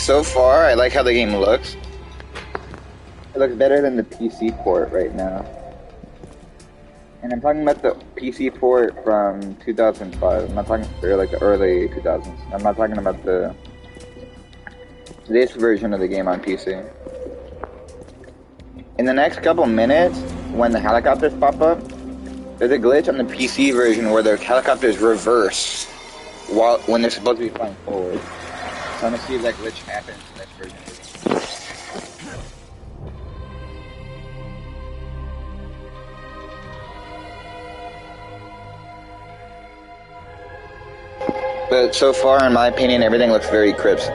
so far, I like how the game looks. It looks better than the PC port right now. And I'm talking about the PC port from 2005. I'm not talking, or like the early 2000s. I'm not talking about this version of the game on PC. In the next couple minutes, when the helicopters pop up, there's a glitch on the PC version where the helicopters reverse when they're supposed to be flying forward. So I'm gonna see if that glitch happens in this version. But so far, in my opinion, everything looks very crisp.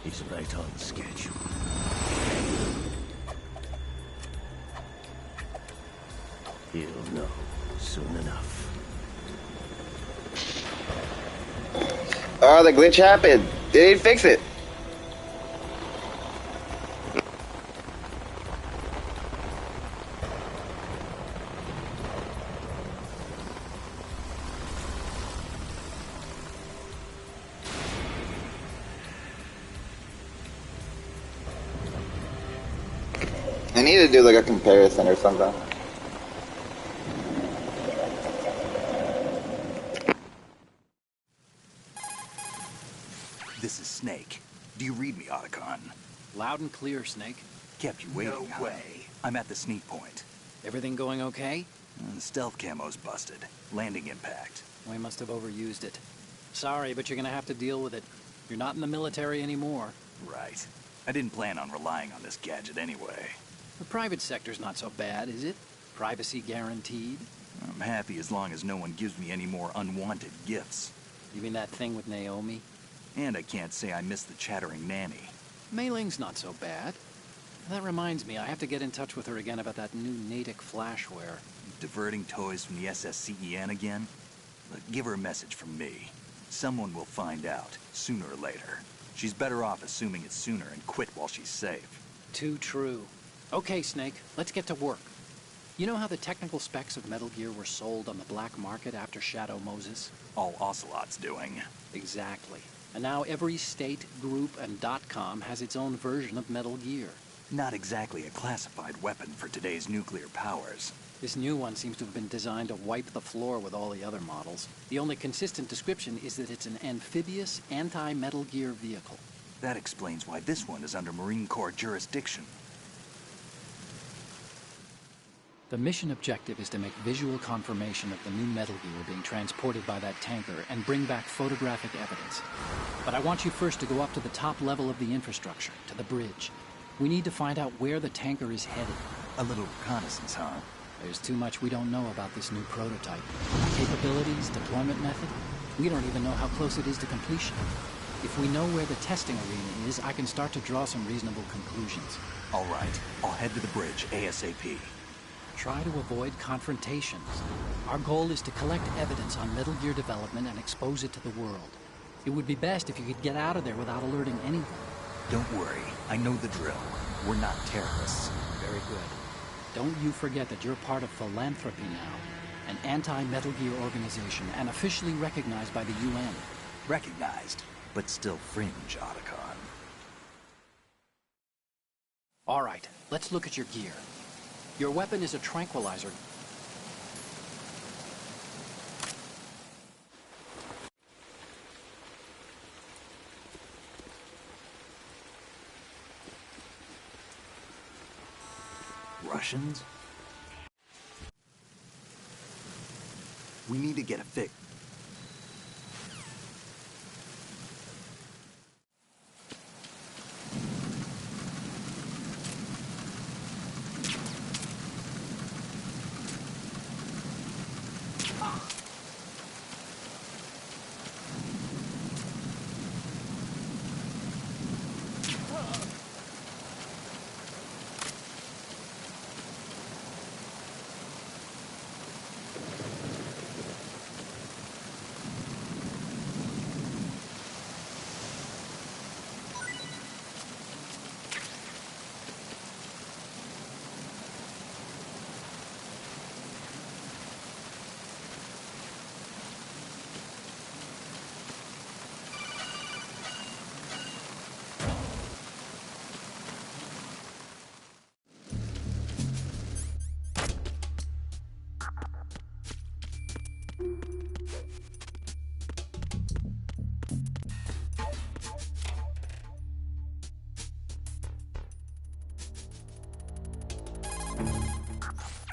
He's right on schedule. He'll know soon enough. Oh, the glitch happened. Did he fix it? I need to do like a comparison or something. This is Snake. Do you read me, Otacon? Loud and clear, Snake. Kept you waiting, No huh? way. I'm at the sneak point. Everything going okay? The stealth camo's busted. Landing impact. We must have overused it. Sorry, but you're gonna have to deal with it. You're not in the military anymore. Right. I didn't plan on relying on this gadget anyway. The private sector's not so bad, is it? Privacy guaranteed? I'm happy as long as no one gives me any more unwanted gifts. You mean that thing with Naomi? And I can't say I miss the chattering nanny. Mei Ling's not so bad. That reminds me, I have to get in touch with her again about that new Natick flashware. Diverting toys from the SSCEN again? Look, give her a message from me. Someone will find out, sooner or later. She's better off assuming it's sooner and quit while she's safe. Too true. Okay, Snake, let's get to work. You know how the technical specs of Metal Gear were sold on the black market after Shadow Moses? All Ocelot's doing. Exactly. And now every state, group, and .com has its own version of Metal Gear. Not exactly a classified weapon for today's nuclear powers. This new one seems to have been designed to wipe the floor with all the other models. The only consistent description is that it's an amphibious, anti-Metal Gear vehicle. That explains why this one is under Marine Corps jurisdiction. The mission objective is to make visual confirmation of the new Metal Gear being transported by that tanker and bring back photographic evidence. But I want you first to go up to the top level of the infrastructure, to the bridge. We need to find out where the tanker is headed. A little reconnaissance, huh? There's too much we don't know about this new prototype. Capabilities, deployment method. We don't even know how close it is to completion. If we know where the testing arena is, I can start to draw some reasonable conclusions. All right, I'll head to the bridge ASAP. Try to avoid confrontations. Our goal is to collect evidence on Metal Gear development and expose it to the world. It would be best if you could get out of there without alerting anyone. Don't worry, I know the drill. We're not terrorists. Very good. Don't you forget that you're part of Philanthropy now, an anti-Metal Gear organization and officially recognized by the UN. Recognized, but still fringe, Otacon. All right, let's look at your gear. Your weapon is a tranquilizer. Russians? We need to get a fix.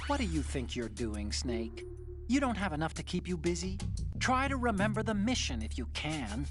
What do you think you're doing, Snake? You don't have enough to keep you busy? Try to remember the mission if you can.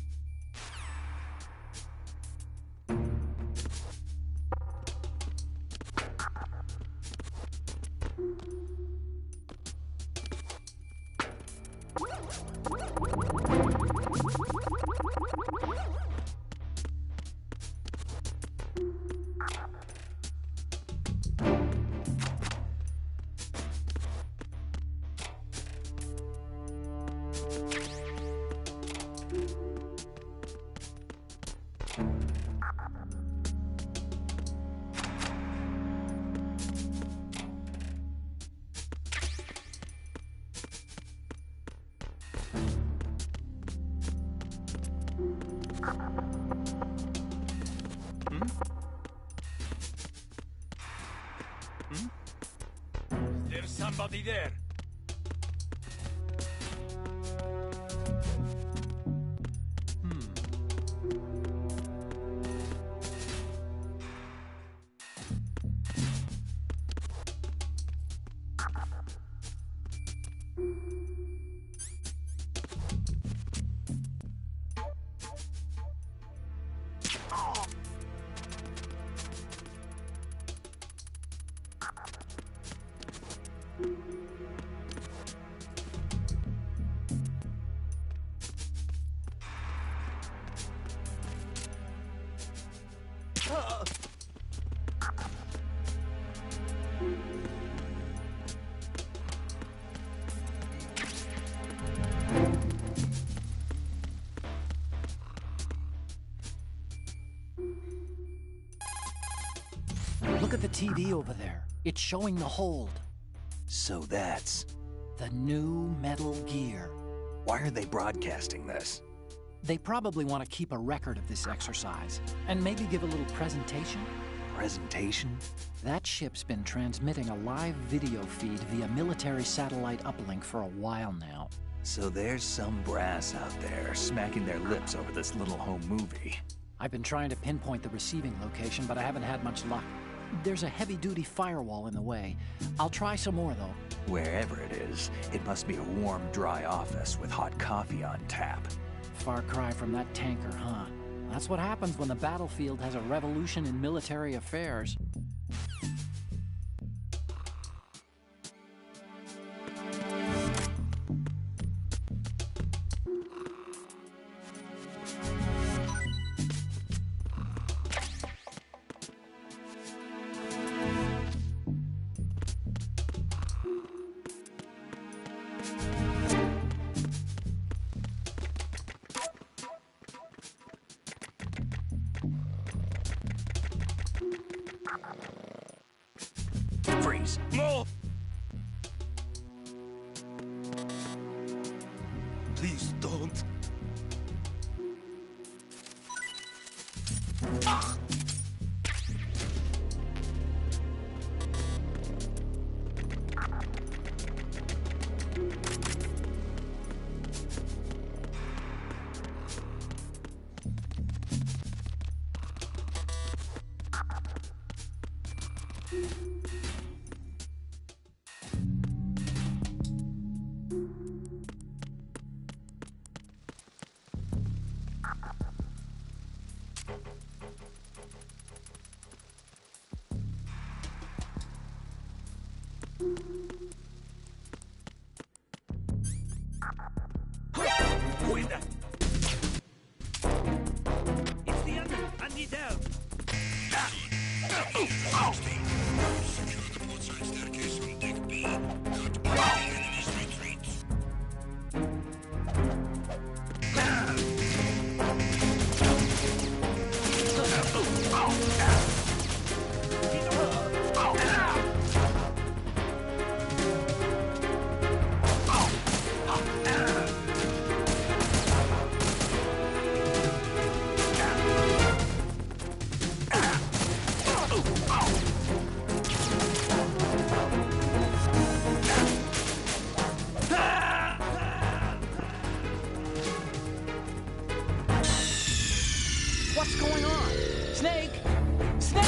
There's somebody there. Look at the TV over there. It's showing the hold. So that's... The new Metal Gear. Why are they broadcasting this? They probably want to keep a record of this exercise, and maybe give a little presentation. Presentation? That ship's been transmitting a live video feed via military satellite uplink for a while now. So there's some brass out there smacking their lips over this little home movie. I've been trying to pinpoint the receiving location, but I haven't had much luck. There's a heavy-duty firewall in the way. I'll try some more, though. Wherever it is, it must be a warm, dry office with hot coffee on tap. Far cry from that tanker, huh? That's what happens when the battlefield has a revolution in military affairs. Freeze! Move! Please don't. Who is that? It's the enemy! I need help! Secure the portside staircase on deck B. Cut off the enemy's retreat. What's going on? Snake! Snake!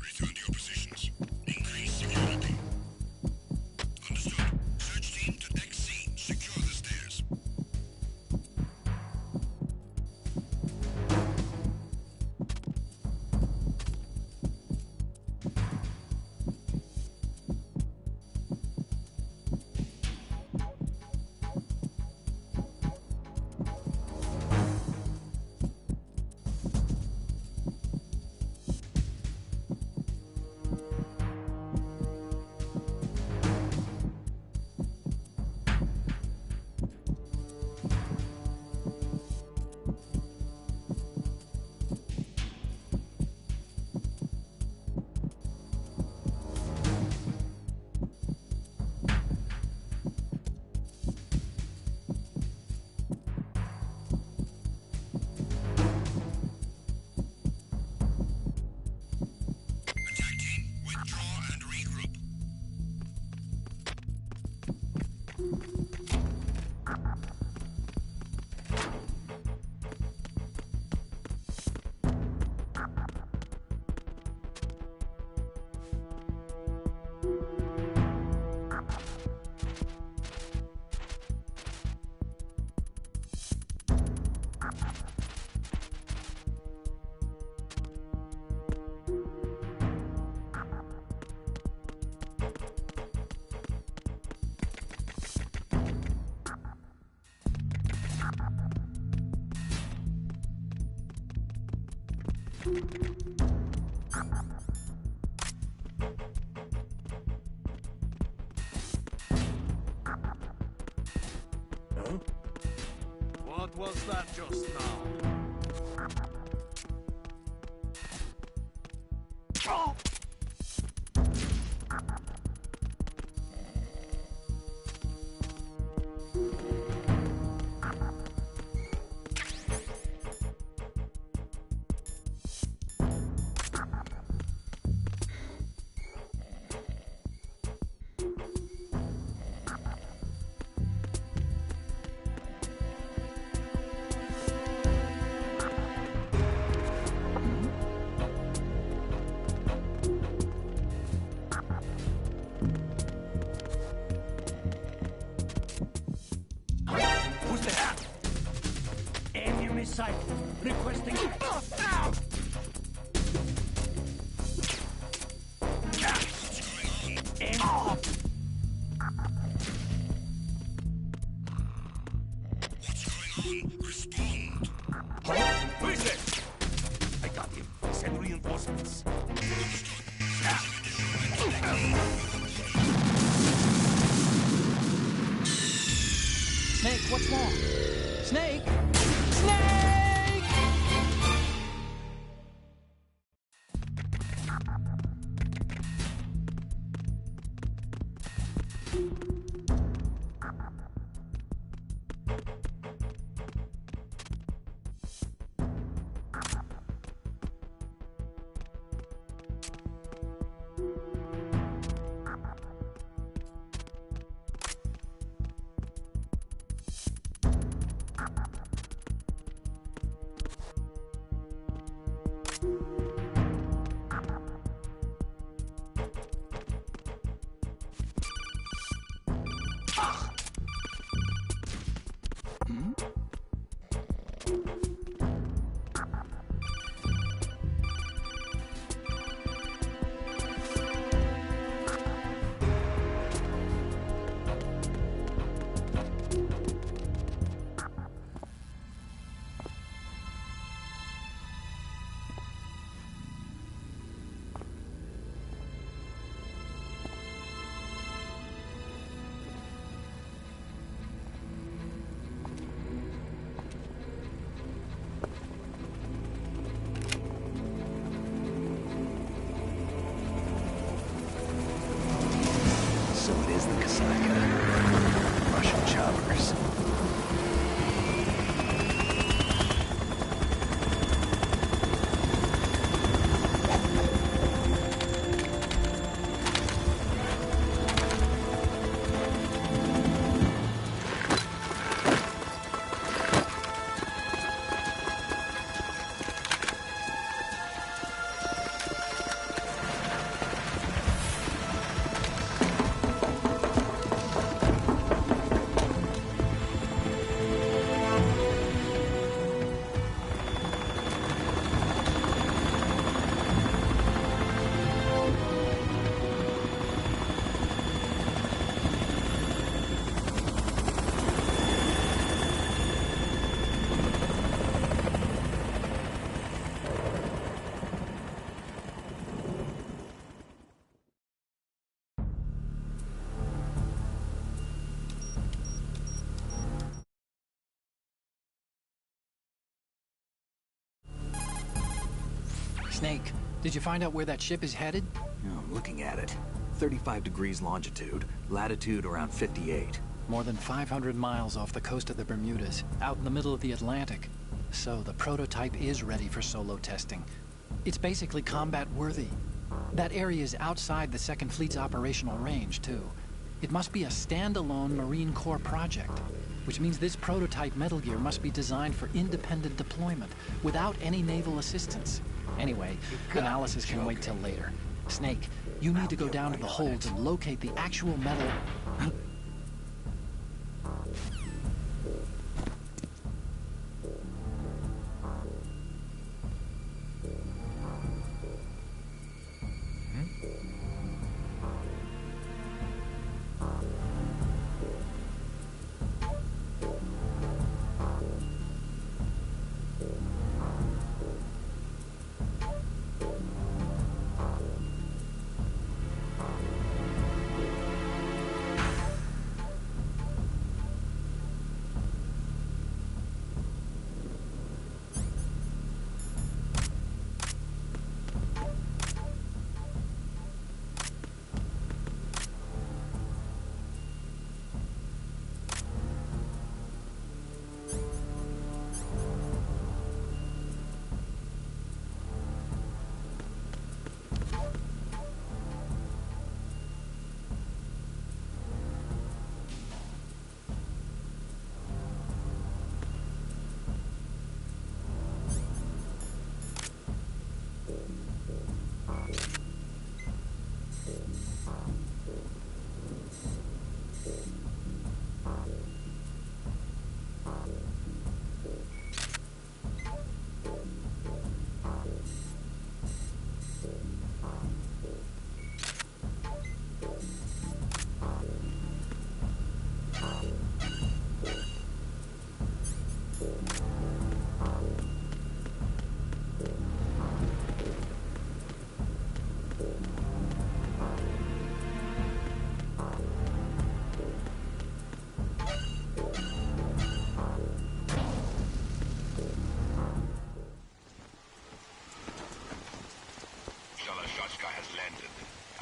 Return to your positions. Increase security. Understood. Search team to deck C. Secure the stairs. Attack team, withdraw and regroup. What was that just now? Oh! interesting. Ow! Ah! What's going on? Respond. Huh? Who is it? I got him. Send reinforcements. Snake, what's wrong? Snake! Snake! So it is the Kasaka. Russian choppers. Snake, did you find out where that ship is headed? Oh, I'm looking at it. 35 degrees longitude, latitude around 58. More than 500 miles off the coast of the Bermudas, out in the middle of the Atlantic. So the prototype is ready for solo testing. It's basically combat-worthy. That area is outside the Second Fleet's operational range, too. It must be a standalone Marine Corps project, which means this prototype Metal Gear must be designed for independent deployment, without any naval assistance. Anyway, analysis can wait till later. Snake, you need to go down to the holds and locate the actual metal...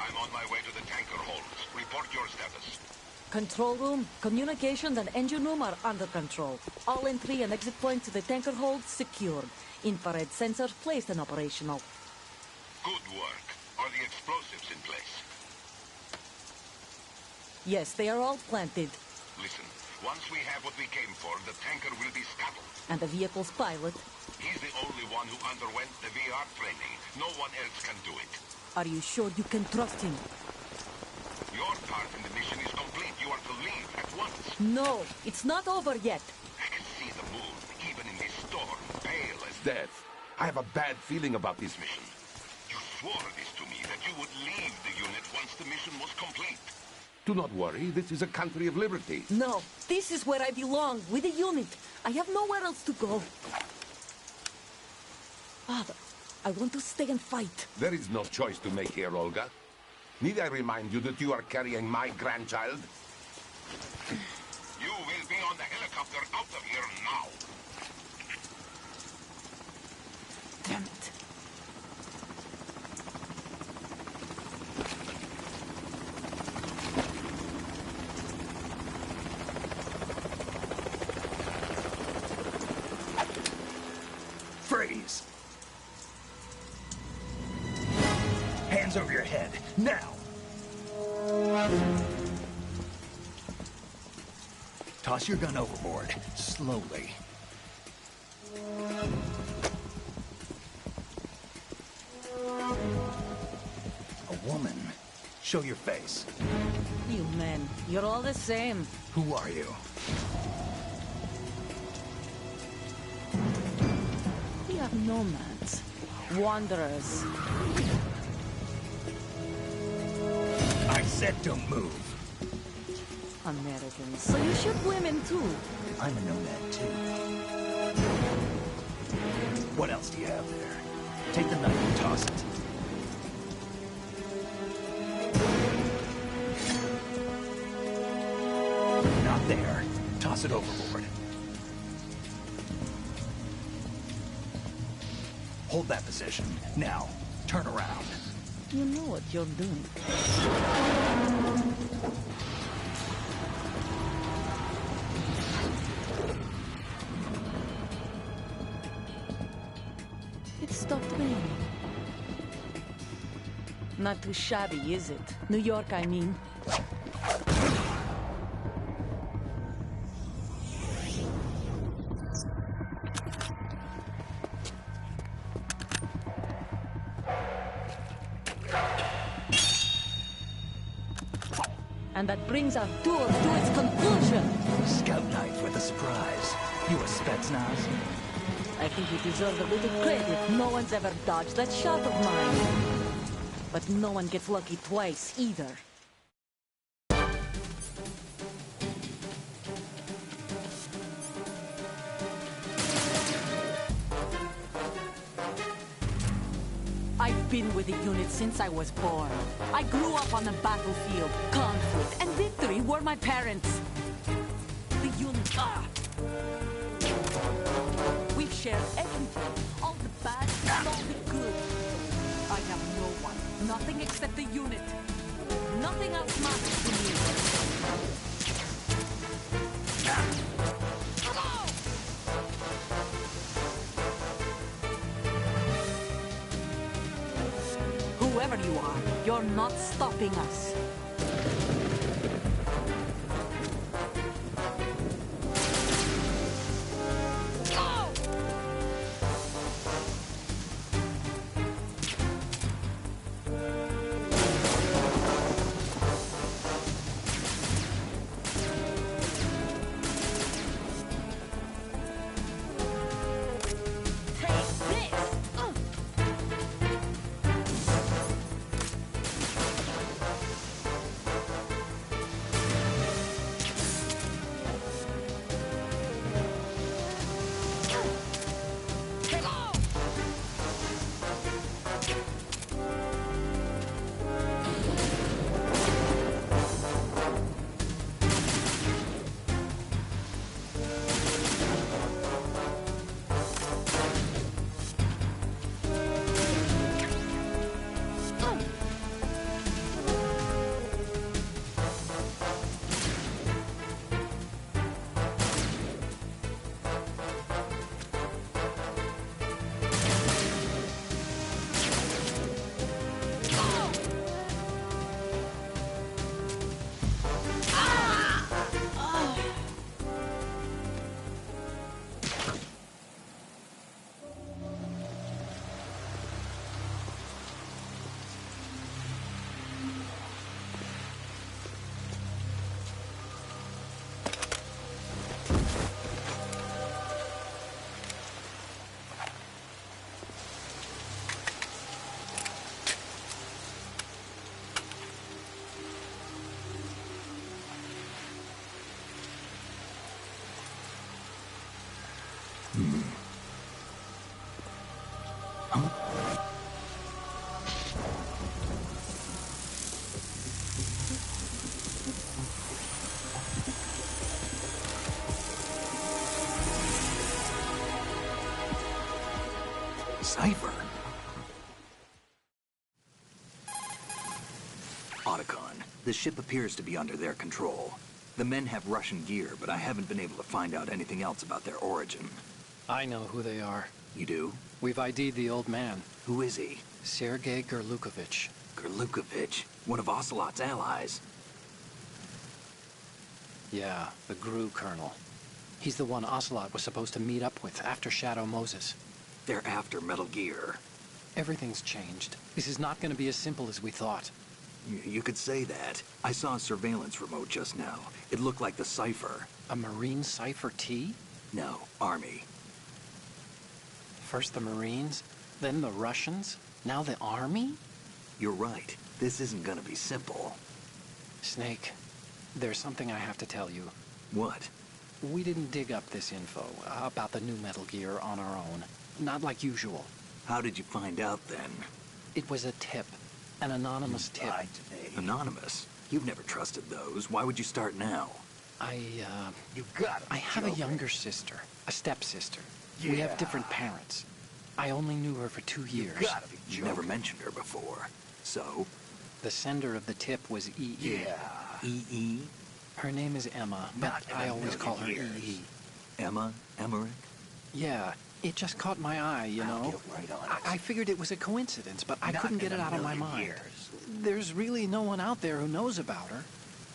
I'm on my way to the tanker holds. Report your status. Control room, communications, and engine room are under control. All entry and exit points to the tanker hold secured. Infrared sensors placed and operational. Good work. Are the explosives in place? Yes, they are all planted. Listen, once we have what we came for, the tanker will be scuttled. And the vehicle's pilot. He's the only one who underwent the VR training. No one else can do it. Are you sure you can trust him? Your part in the mission is complete. You are to leave at once. No, it's not over yet. I can see the moon, even in this storm, pale as death. I have a bad feeling about this mission. You swore this to me, that you would leave the unit once the mission was complete. Do not worry, this is a country of liberty. No, this is where I belong, with the unit. I have nowhere else to go. Father, I want to stay and fight. There is no choice to make here, Olga. Need I remind you that you are carrying my grandchild? You will be on the helicopter out of here now. Damn it. Freeze! Hands over your head, now! Toss your gun overboard, slowly. A woman. Show your face. You men, you're all the same. Who are you? We are nomads. Wanderers. I said don't move. Americans. So you shoot women too. I'm a nomad too. What else do you have there? Take the knife and toss it. Not there. Toss it overboard. Hold that position. Now, turn around. You know what you're doing. It stopped raining. Not too shabby, is it? New York, I mean. And that brings our tour to its conclusion. Scout knife with a surprise. You a Spetsnaz? I think you deserve a little credit. No one's ever dodged that shot of mine. But no one gets lucky twice, either. I've been with the unit since I was born. I grew up on the battlefield. Conflict and victory were my parents. The unit... We've shared everything. All the bad and all the good. I have no one. Nothing except the unit. Nothing else matters to me. Whoever you are, you're not stopping us. Cypher. Otacon, the ship appears to be under their control. The men have Russian gear, but I haven't been able to find out anything else about their origin. I know who they are. You do? We've ID'd the old man, Who is he? Sergei Gerlukovich. Gerlukovich, one of Ocelot's allies. Yeah, the GRU colonel. He's the one Ocelot was supposed to meet up with after Shadow Moses. They're after Metal Gear. Everything's changed. This is not going to be as simple as we thought. You could say that. I saw a surveillance remote just now. It looked like the Cypher. A Marine Cypher T? No, Army. First the Marines, then the Russians, now the Army? You're right. This isn't gonna be simple. Snake, there's something I have to tell you. What? We didn't dig up this info about the new Metal Gear on our own. Not like usual. How did you find out then? It was a tip. An anonymous tip. Anonymous? You've never trusted those. Why would you start now? You got I have a younger sister, a stepsister. We have different parents. I only knew her for 2 years. You never mentioned her before. So? The sender of the tip was EE. EE? Her name is Emma, but I always call her EE. Emma? Emmerich? Yeah, it just caught my eye, you know? I figured it was a coincidence, but I couldn't get it out of my mind. There's really no one out there who knows about her.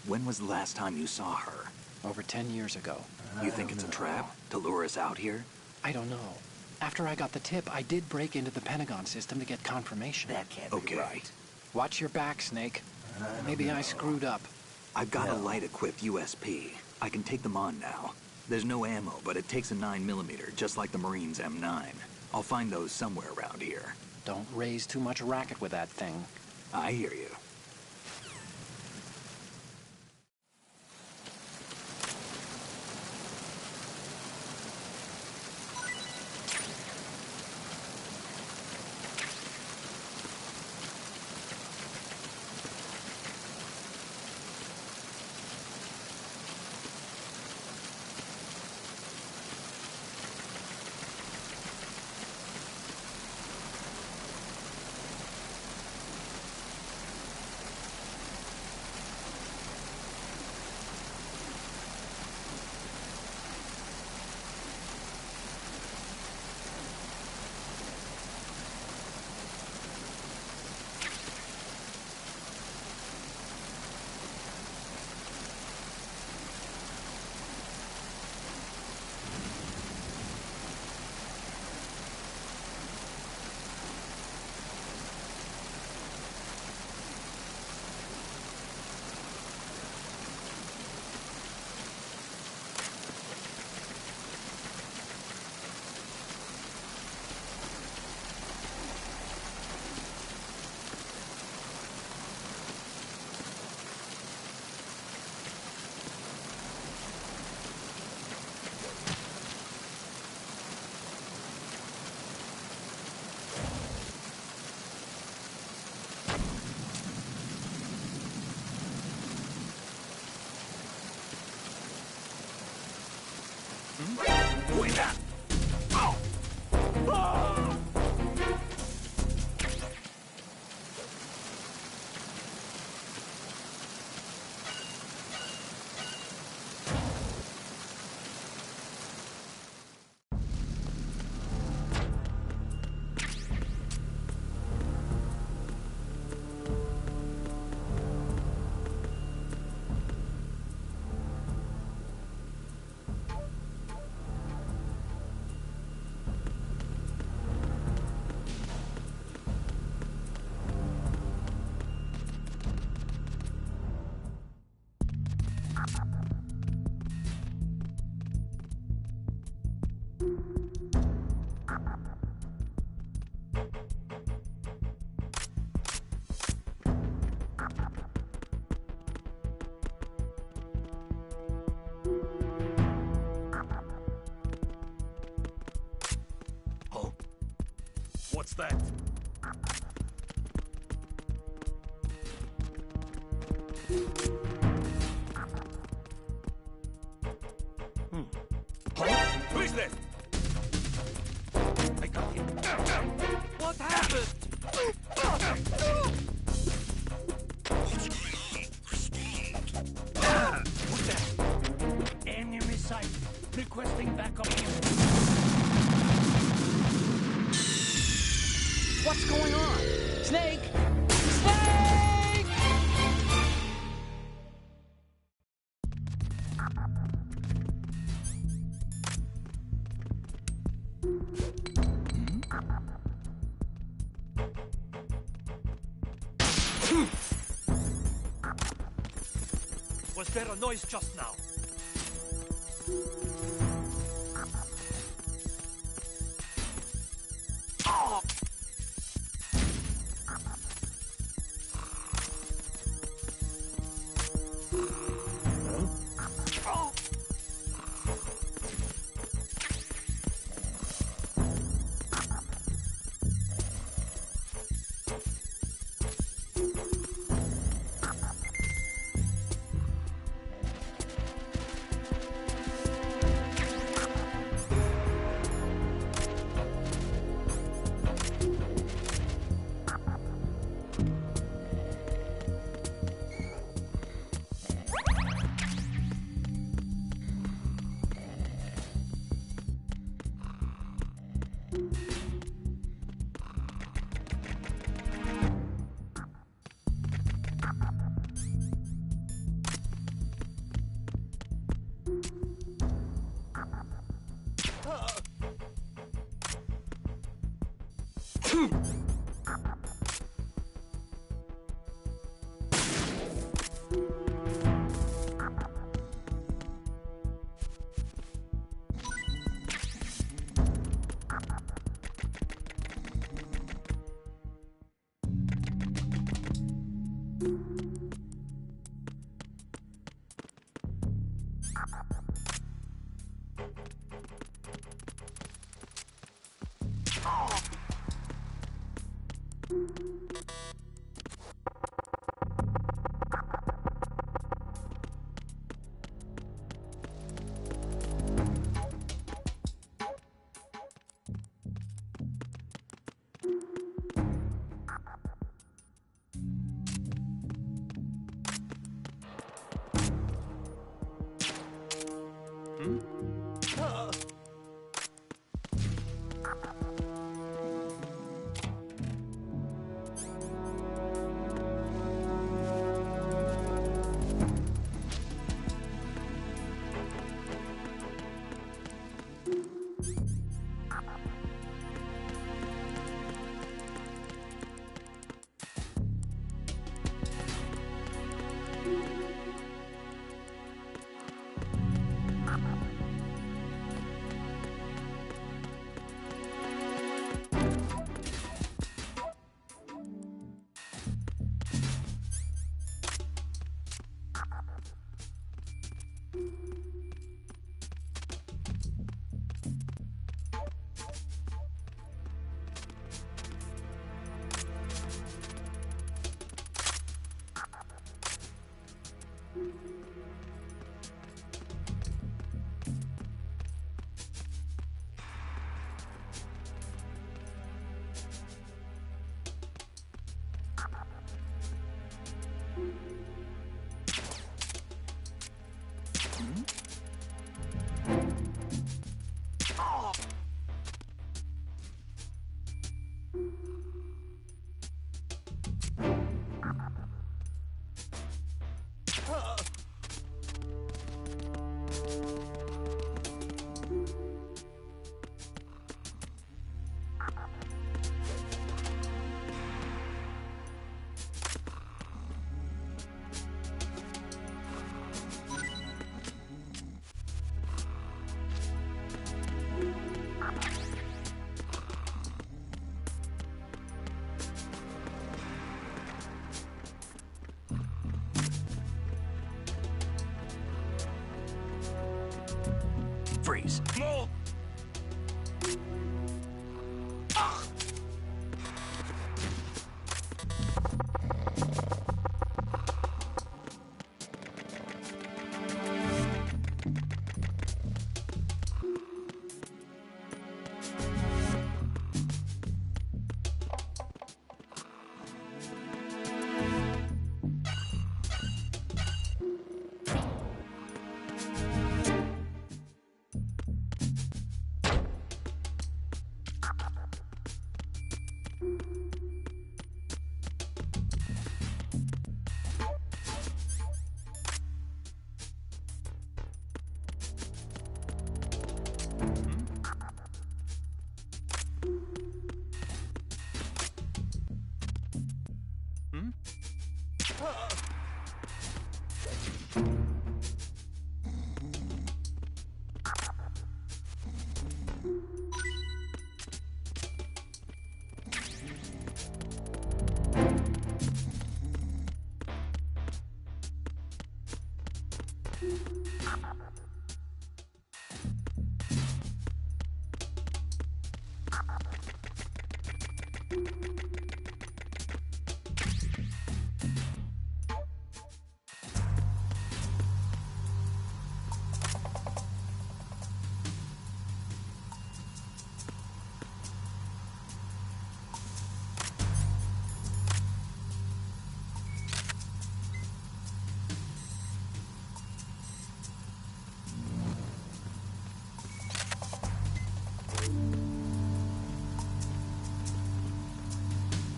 When was the last time you saw her? Over 10 years ago. You think it's a trap? To lure us out here? I don't know. After I got the tip, I did break into the Pentagon system to get confirmation. That can't Okay. be right. Watch your back, Snake. Maybe I screwed up. I've got a light-equipped USP. I can take them on now. There's no ammo, but it takes a 9mm, just like the Marines' M9. I'll find those somewhere around here. Don't raise too much racket with that thing. I hear you. that? Who is this? I got him. What happened? Who's that? Enemy sight. Requesting backup. What's going on? Snake! Snake! Was there a noise just now? Freeze. No!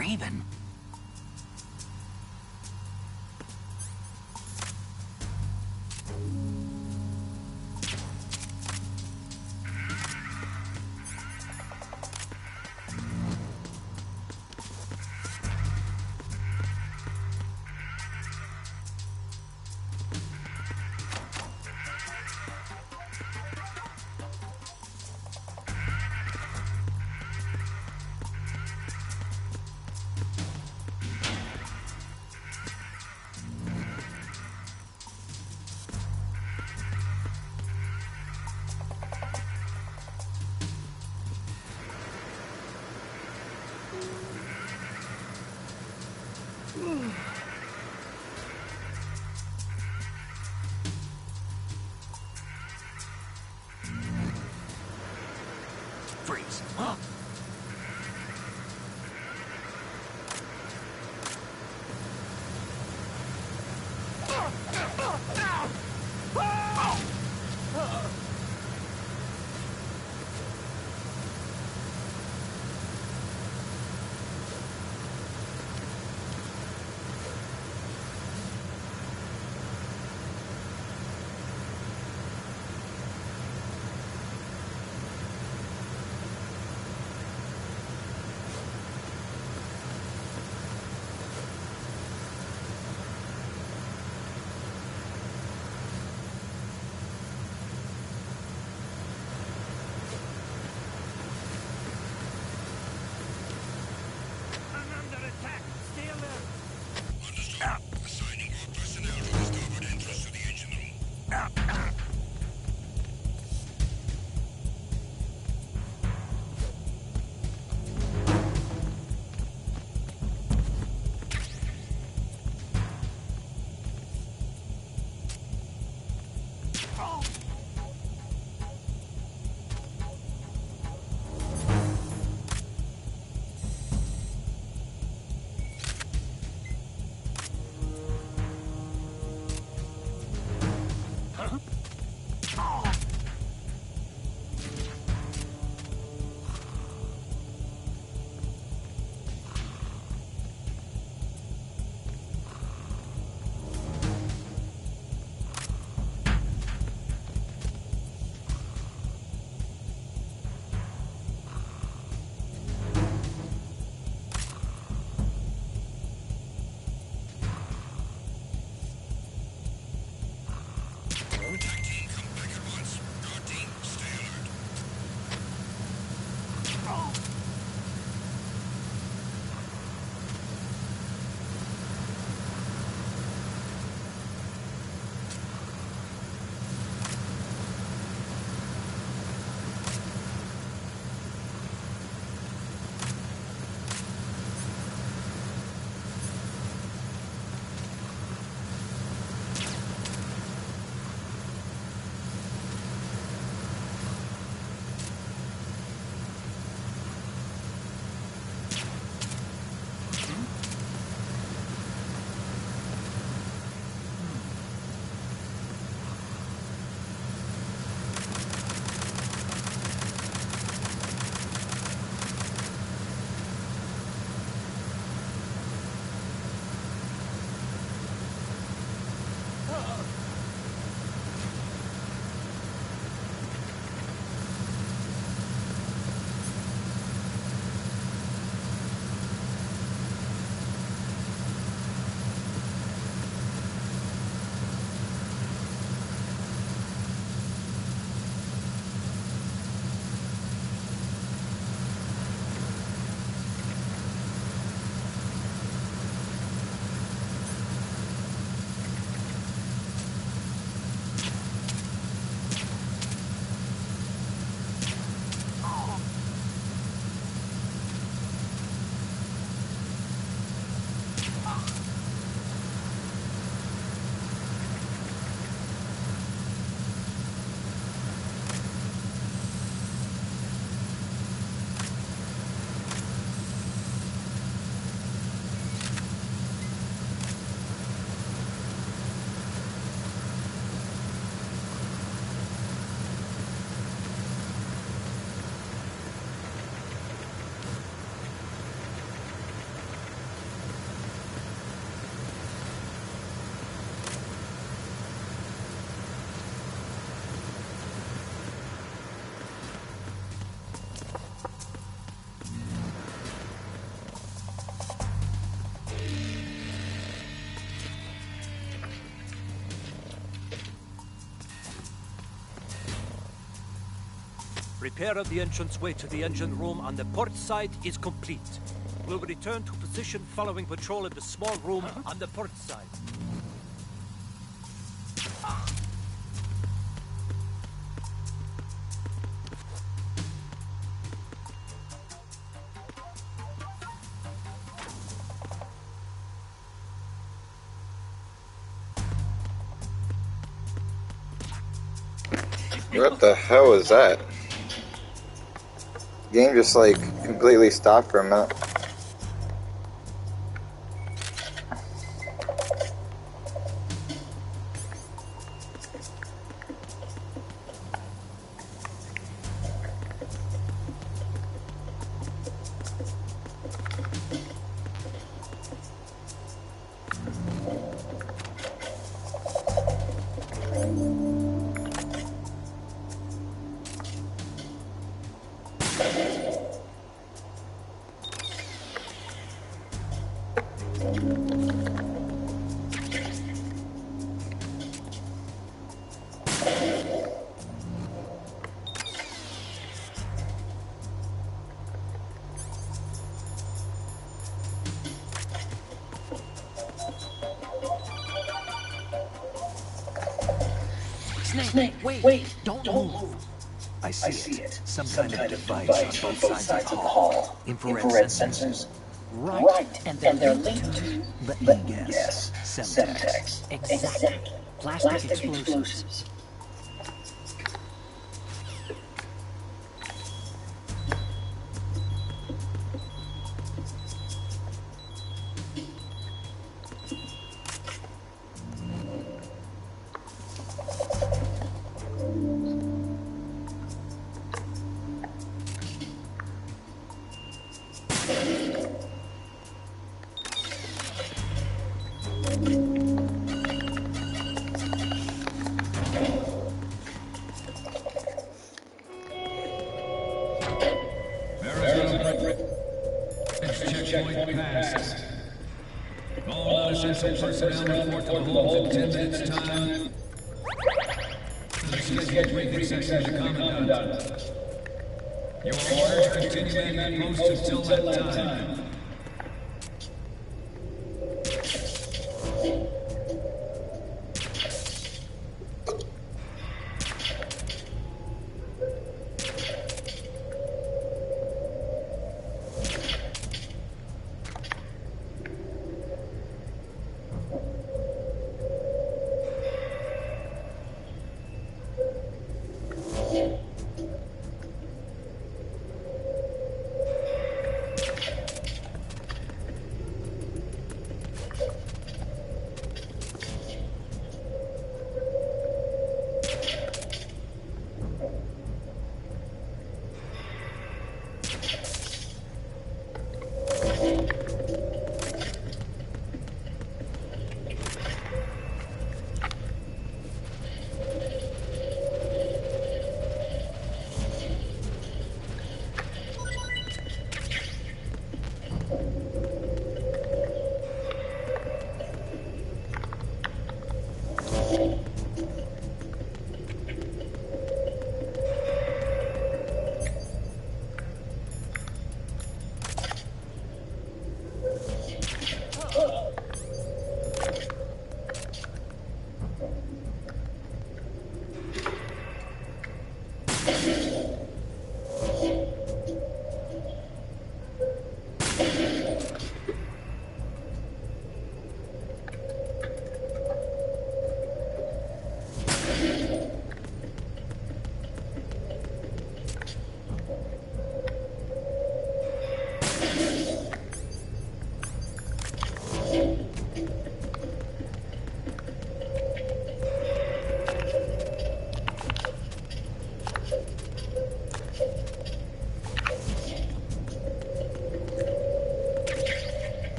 Raven. Freeze. Huh? Repair of the entranceway to the engine room on the port side is complete. We'll return to position following patrol in the small room on the port side. What the hell is that? Game just like completely stopped for a minute. Snake, wait, don't move. I see it. Some kind of device on both sides of the hall. Infrared sensors. Right. And they're linked to... Let me guess. Semtex. Exactly. Plastic explosives. Checkpoint passed. All essential personnel report to the hold in 10 minutes time. The scheduled briefing section of the Commandant. You are ordered to continue manning post until that time.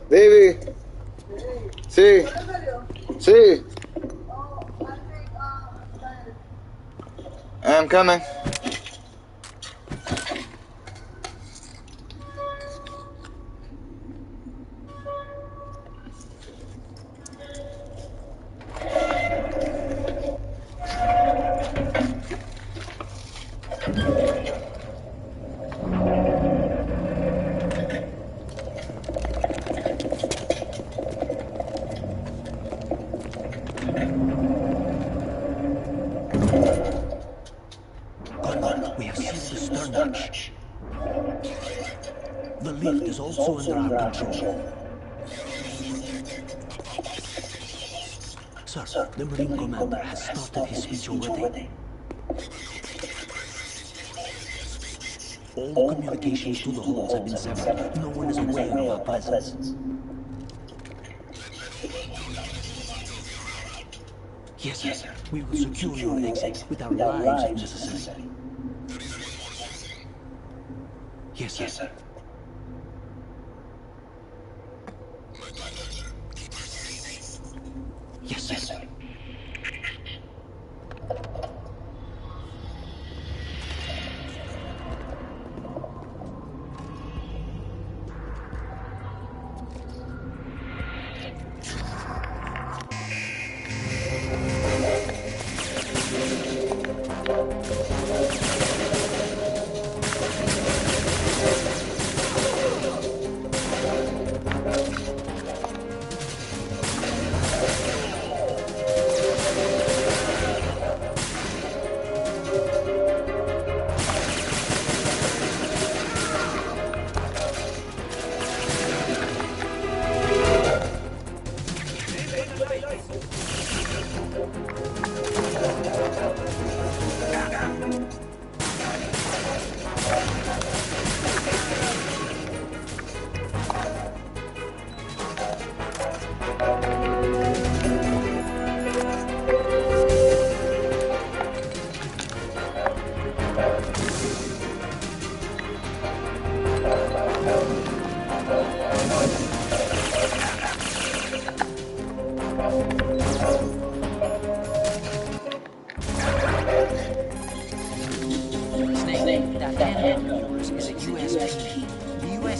Baby. Sí. Sí. I'm coming. We have sealed the stern hatch. The lift is also under our control. Sir, the Marine Commander has started his speech already. All communications to the holds have been severed. No one is aware of our presence. Yes, sir. We will secure your exit with our lives if necessary. Yes, sir. Yes, sir.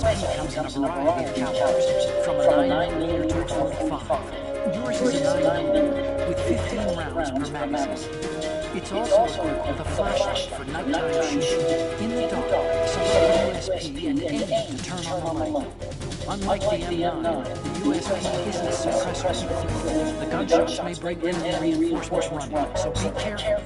USP comes in a variety of calibers, from a 9mm to a 45. Yours is a 9mm, with 15 rounds per magazine. It's also equipped with a flashlight for nighttime shooting. In the dark, select the USP and aim to turn on the light. Unlike the M9, the USP isn't suppressor equipped. The gunshots may bring enemy reinforcements running, so be careful.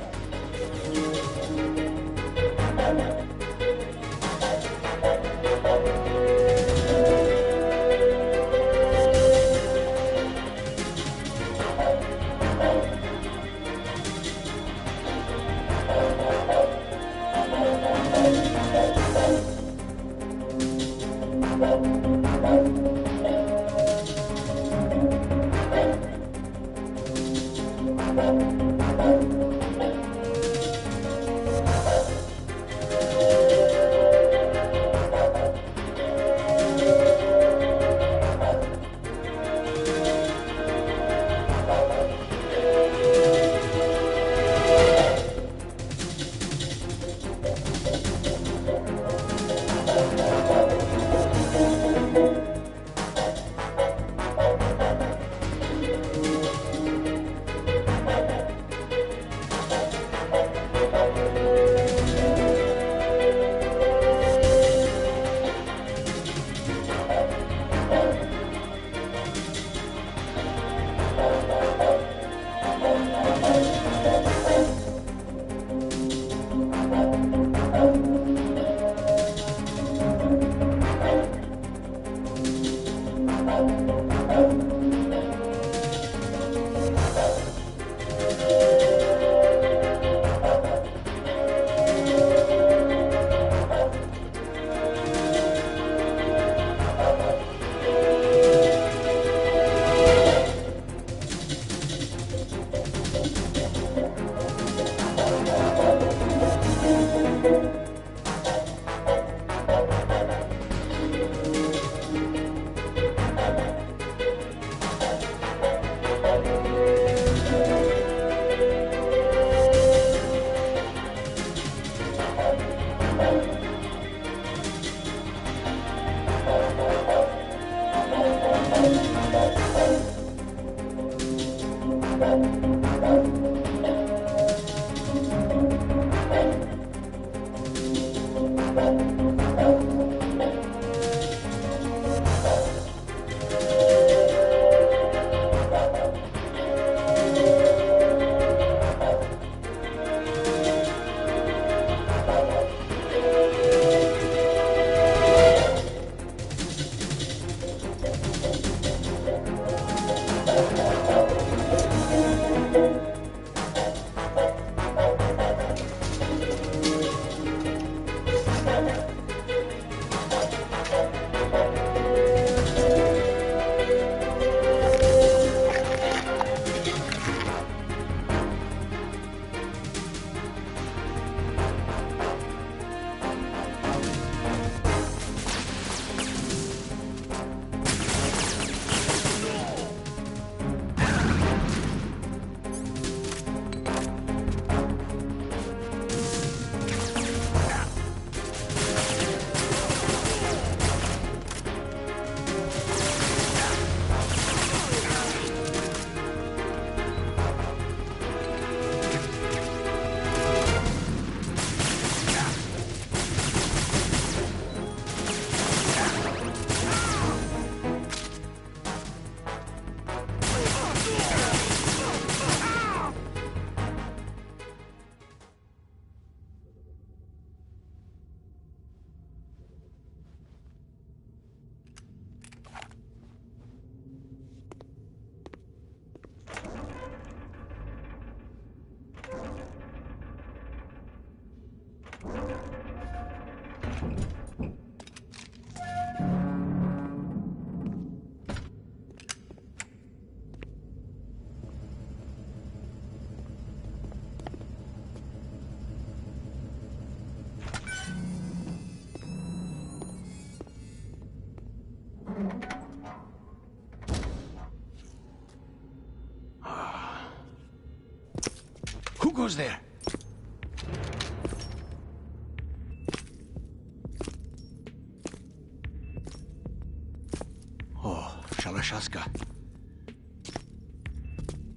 Who goes there? Shalashaska.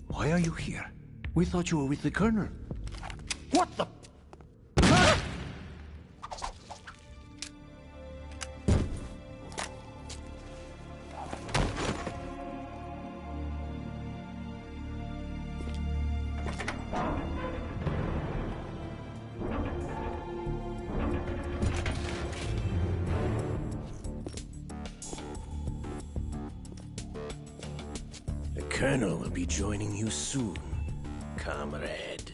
Why are you here? We thought you were with the Colonel. What the... The Colonel will be joining you soon, comrade.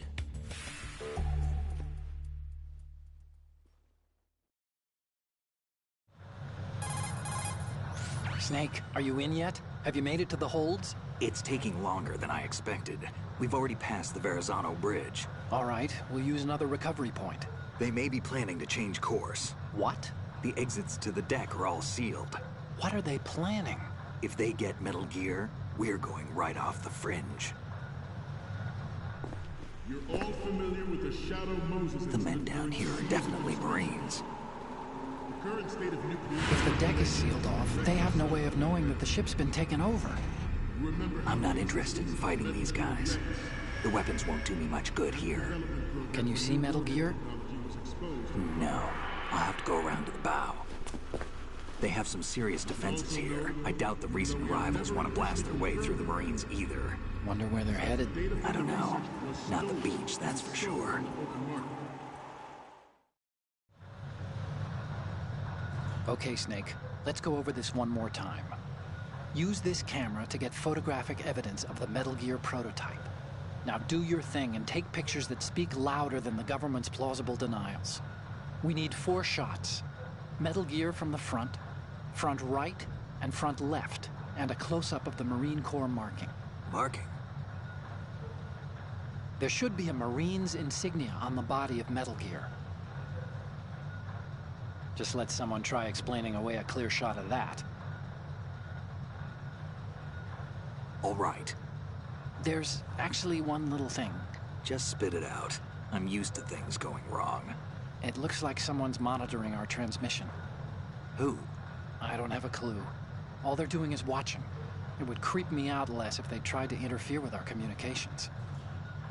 Snake, are you in yet? Have you made it to the holds? It's taking longer than I expected. We've already passed the Verrazano Bridge. All right, we'll use another recovery point. They may be planning to change course. What? The exits to the deck are all sealed. What are they planning? If they get Metal Gear, we're going right off the fringe. You're all familiar with the Shadow Moses. The men down here are definitely Marines. The current state of nuclear... If the deck is sealed off, they have no way of knowing that the ship's been taken over. I'm not interested in fighting these guys. The weapons won't do me much good here. Can you see Metal Gear? No. I'll have to go around to the bow. They have some serious defenses here. I doubt the recent arrivals want to blast their way through the Marines either. Wonder where they're headed? I don't know. Not the beach, that's for sure. Okay, Snake. Let's go over this one more time. Use this camera to get photographic evidence of the Metal Gear prototype. Now do your thing and take pictures that speak louder than the government's plausible denials. We need 4 shots. Metal Gear from the front right, and front left, and a close-up of the Marine Corps marking. Marking? There should be a Marine's insignia on the body of Metal Gear. Just let someone try explaining away a clear shot of that. All right. There's actually one little thing. Just spit it out. I'm used to things going wrong. It looks like someone's monitoring our transmission. Who? I don't have a clue. All they're doing is watching. It would creep me out less if they tried to interfere with our communications.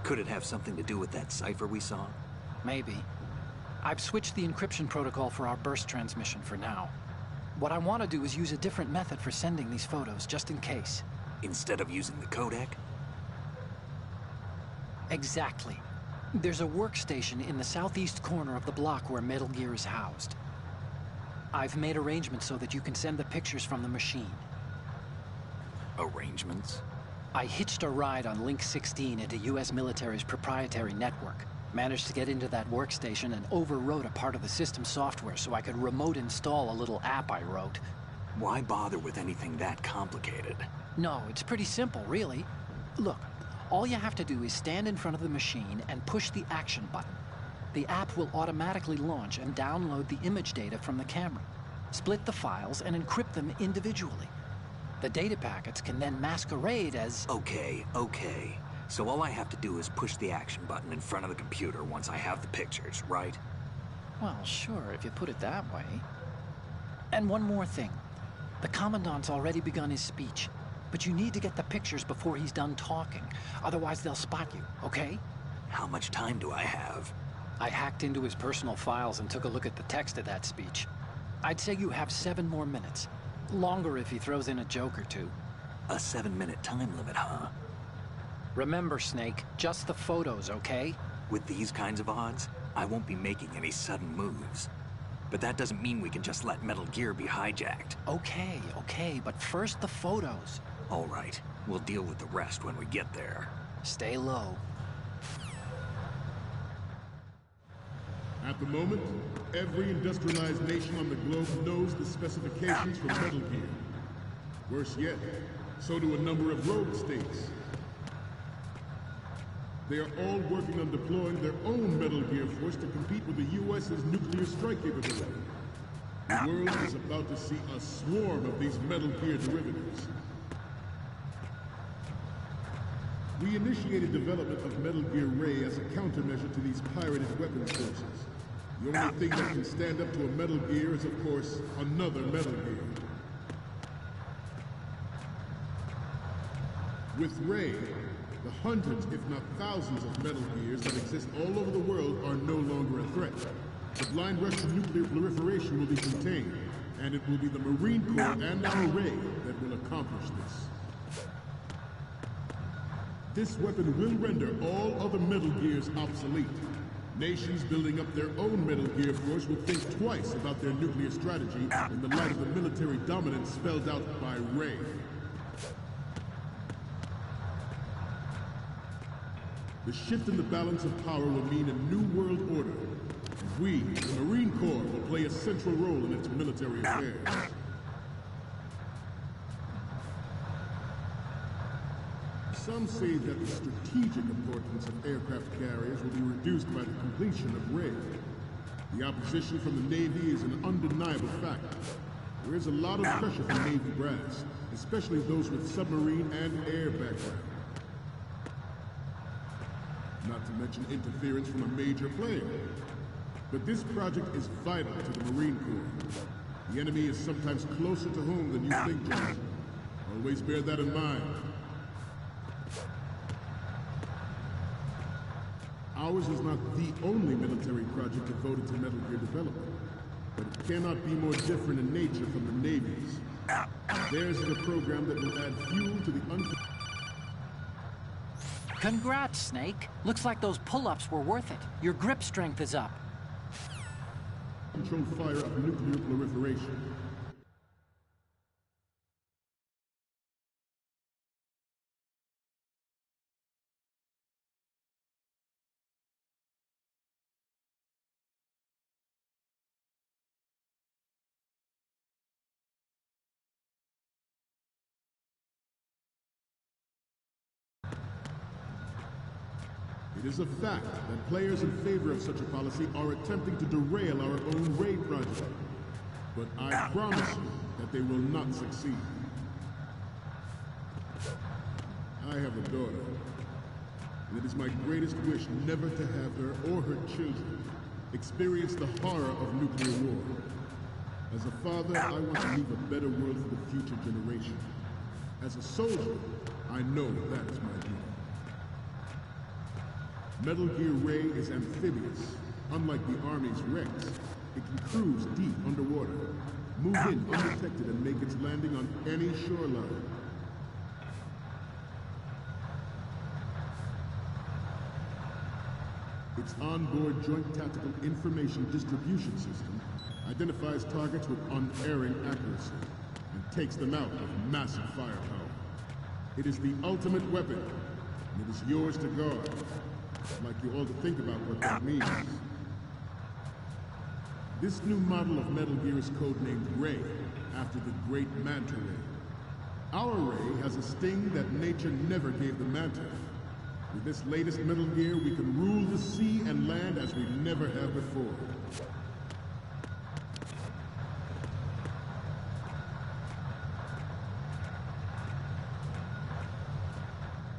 Could it have something to do with that cipher we saw? Maybe. I've switched the encryption protocol for our burst transmission for now. What I want to do is use a different method for sending these photos, just in case. Instead of using the codec? Exactly. There's a workstation in the southeast corner of the block where Metal Gear is housed. I've made arrangements so that you can send the pictures from the machine. Arrangements? I hitched a ride on Link 16 into US military's proprietary network. Managed to get into that workstation and overwrote a part of the system software so I could remote install a little app I wrote. Why bother with anything that complicated? No, it's pretty simple, really. Look, all you have to do is stand in front of the machine and push the action button. The app will automatically launch and download the image data from the camera, split the files, and encrypt them individually. The data packets can then masquerade as... Okay. So all I have to do is push the action button in front of the computer once I have the pictures, right? Well, sure, if you put it that way. And one more thing. The Commandant's already begun his speech, but you need to get the pictures before he's done talking. Otherwise, they'll spot you, okay? How much time do I have? I hacked into his personal files and took a look at the text of that speech. I'd say you have 7 more minutes. Longer if he throws in a joke or two. A 7-minute time limit, huh? Remember, Snake, just the photos, okay? With these kinds of odds, I won't be making any sudden moves. But that doesn't mean we can just let Metal Gear be hijacked. Okay, but first the photos. All right, we'll deal with the rest when we get there. Stay low. At the moment, every industrialized nation on the globe knows the specifications for Metal Gear. Worse yet, so do a number of rogue states. They are all working on deploying their own Metal Gear force to compete with the U.S.'s nuclear strike capability. The world is about to see a swarm of these Metal Gear derivatives. We initiated development of Metal Gear Ray as a countermeasure to these pirated weapons forces. The only thing that can stand up to a Metal Gear is, of course, another Metal Gear. With Ray, the hundreds, if not thousands of Metal Gears that exist all over the world are no longer a threat. The blind rush to nuclear proliferation will be contained, and it will be the Marine Corps and our Ray that will accomplish this. This weapon will render all other Metal Gears obsolete. Nations building up their own Metal Gear force will think twice about their nuclear strategy in the light of the military dominance spelled out by Ray. The shift in the balance of power will mean a new world order. And we, the Marine Corps, will play a central role in its military affairs. Some say that the strategic importance of aircraft carriers will be reduced by the completion of Ray. The opposition from the Navy is an undeniable fact. There is a lot of pressure from Navy brass, especially those with submarine and air background. Not to mention interference from a major player. But this project is vital to the Marine Corps. The enemy is sometimes closer to home than you think, John. Always bear that in mind. Ours is not the only military project devoted to Metal Gear development, but it cannot be more different in nature from the Navy's. Theirs is a program that will add fuel to the Congrats, Snake. Looks like those pull-ups were worth it. Your grip strength is up. Controlled fire of nuclear proliferation. It is a fact that players in favor of such a policy are attempting to derail our own Ray project. But I promise you that they will not succeed. I have a daughter, and it is my greatest wish never to have her or her children experience the horror of nuclear war. As a father, I want to leave a better world for the future generation. As a soldier, I know that is my duty. Metal Gear Ray is amphibious. Unlike the Army's Rex, it can cruise deep underwater, move in undetected and make its landing on any shoreline. Its onboard Joint Tactical Information Distribution System identifies targets with unerring accuracy and takes them out with massive firepower. It is the ultimate weapon, and it is yours to guard. I'd like you all to think about what that means. This new model of Metal Gear is codenamed Ray, after the great Manta Ray. Our Ray has a sting that nature never gave the Manta. With this latest Metal Gear, we can rule the sea and land as we never have before.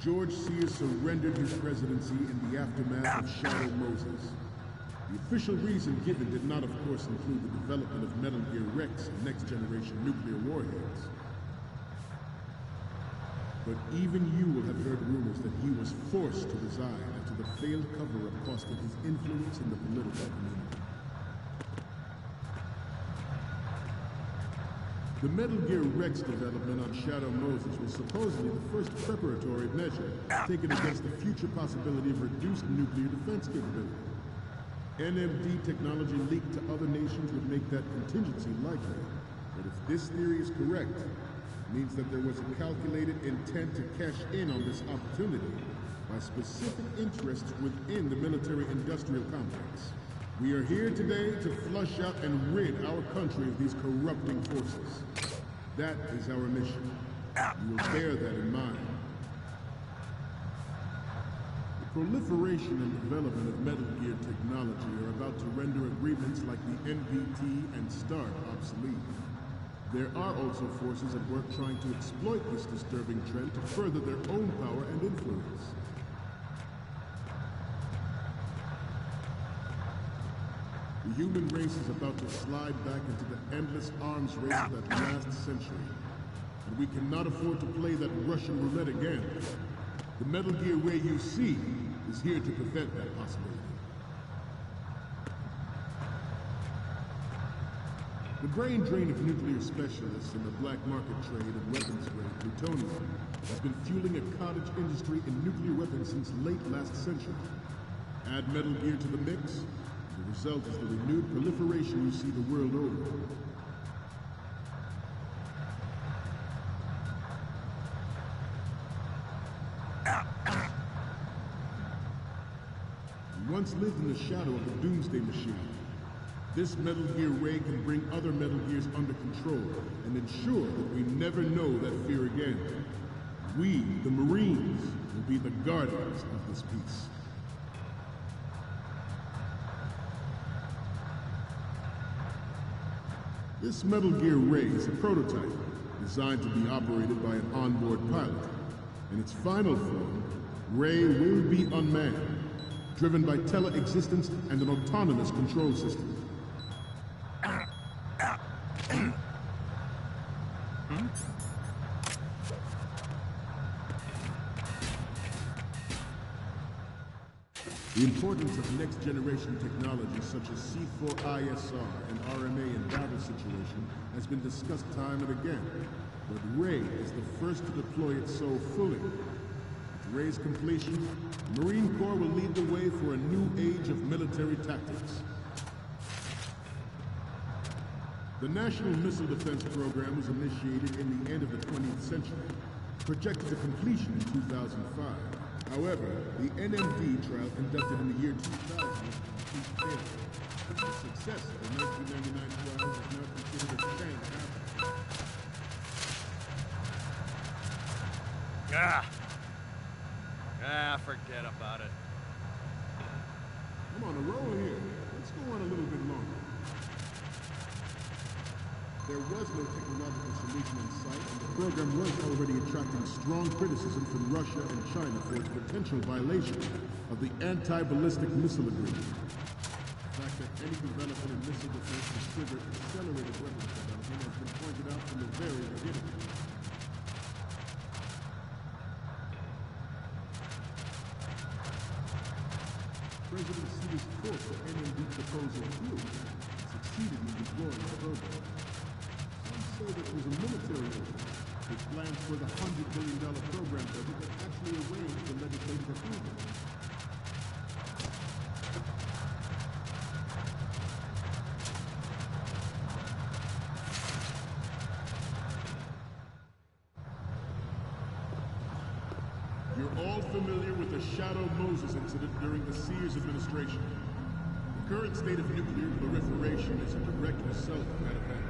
George Sears surrendered his presidency in the aftermath of Shadow Moses. The official reason given did not, of course, include the development of Metal Gear Rex and next-generation nuclear warheads. But even you will have heard rumors that he was forced to resign after the failed cover-up cost him his influence in the political community. The Metal Gear Rex development on Shadow Moses was supposedly the first preparatory measure taken against the future possibility of reduced nuclear defense capability. NMD technology leaked to other nations would make that contingency likely. But if this theory is correct, it means that there was a calculated intent to cash in on this opportunity by specific interests within the military-industrial complex. We are here today to flush out and rid our country of these corrupting forces. That is our mission. You will bear that in mind. The proliferation and development of Metal Gear technology are about to render agreements like the NVT and START obsolete. There are also forces at work trying to exploit this disturbing trend to further their own power and influence. The human race is about to slide back into the endless arms race of that last century. but we cannot afford to play that Russian roulette again. The Metal Gear Ray you see is here to prevent that possibility. The brain drain of nuclear specialists in the black market trade of weapons-grade plutonium has been fueling a cottage industry in nuclear weapons since late last century. Add Metal Gear to the mix, the result is the renewed proliferation you see the world over. We once lived in the shadow of the Doomsday Machine. This Metal Gear Ray can bring other Metal Gears under control and ensure that we never know that fear again. We, the Marines, will be the guardians of this peace. This Metal Gear Ray is a prototype designed to be operated by an onboard pilot. In its final form, Ray will be unmanned, driven by tele-existence and an autonomous control system. The importance of next-generation technology such as C4ISR and RMA in battle situation has been discussed time and again, but Ray is the first to deploy it so fully. With Ray's completion, the Marine Corps will lead the way for a new age of military tactics. The National Missile Defense Program was initiated in the end of the 20th century, projected to completion in 2005. However, the NMD trial conducted in the year 2000 was a complete failure. The success of the 1999 trial is now considered a sham happening. Forget about it. I'm on a roll here. Let's go on a little bit longer. There was no technological solution in sight, and the program was already attracting strong criticism from Russia and China for its potential violation of the anti-ballistic missile agreement. The fact that any development in missile defense has triggered accelerated weapons development has been pointed out from the very beginning. President Seaver's course for NMD proposal flew and succeeded in deploying the program. Say that it was a military order, with plans for the $100 billion program budget that actually arranged for legislative approval. You're all familiar with the Shadow Moses incident during the Sears administration. The current state of nuclear proliferation is a direct result of that event.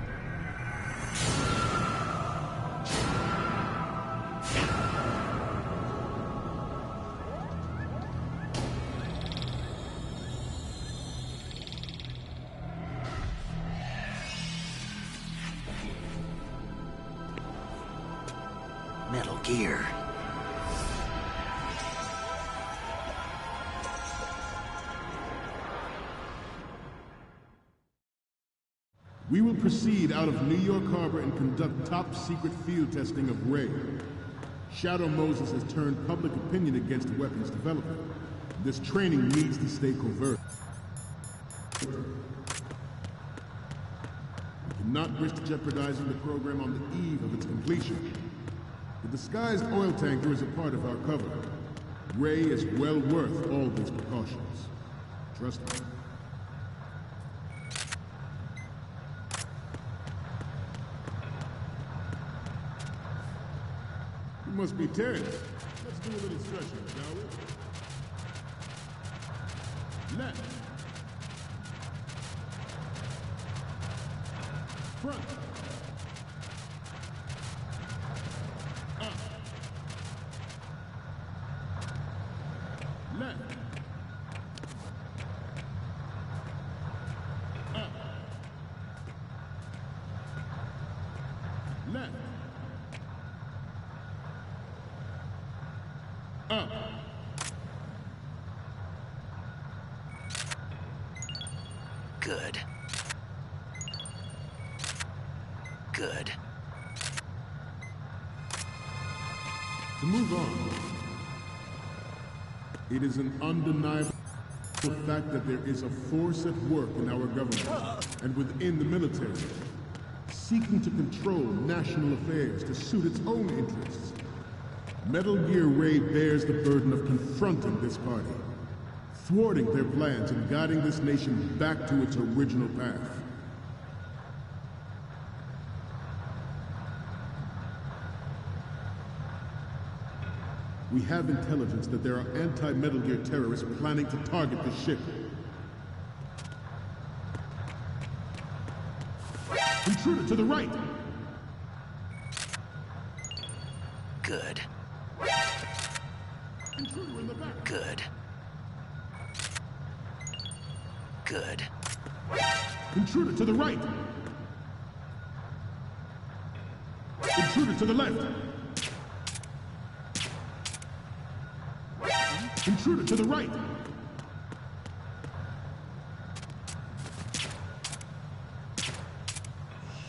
Metal Gear. We will proceed out of New York Harbor and conduct top-secret field testing of Ray. Shadow Moses has turned public opinion against weapons development. This training needs to stay covert. We cannot risk jeopardizing the program on the eve of its completion. The disguised oil tanker is a part of our cover. Ray is well worth all these precautions. Trust me. You must be tense. Let's do a little stretching, shall we? Left. Front. Up. Left. Up. Left. Up. Good. Good. To move on, it is an undeniable fact that there is a force at work in our government and within the military, seeking to control national affairs to suit its own interests. Metal Gear Ray bears the burden of confronting this party, thwarting their plans and guiding this nation back to its original path. We have intelligence that there are anti-Metal Gear terrorists planning to target the ship. Intruder to the right! Good. Intruder in the back! Good. Good. Intruder to the right! Intruder to the left! Intruder to the right!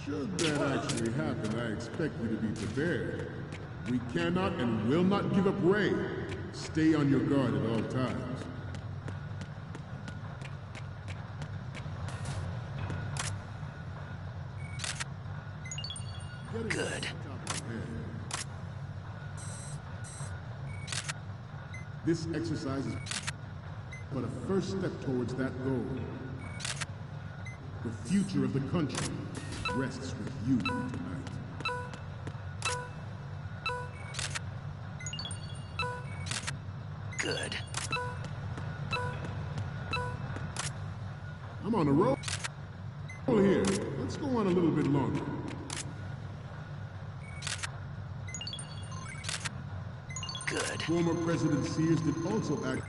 Should that actually happen, I expect you to be prepared. We cannot and will not give up Ray. Stay on your guard at all times. Good. This exercise is but a first step towards that goal. The future of the country rests with you tonight. Good. I'm on a roll here. Let's go on a little bit longer. Good. Former President Sears did also act.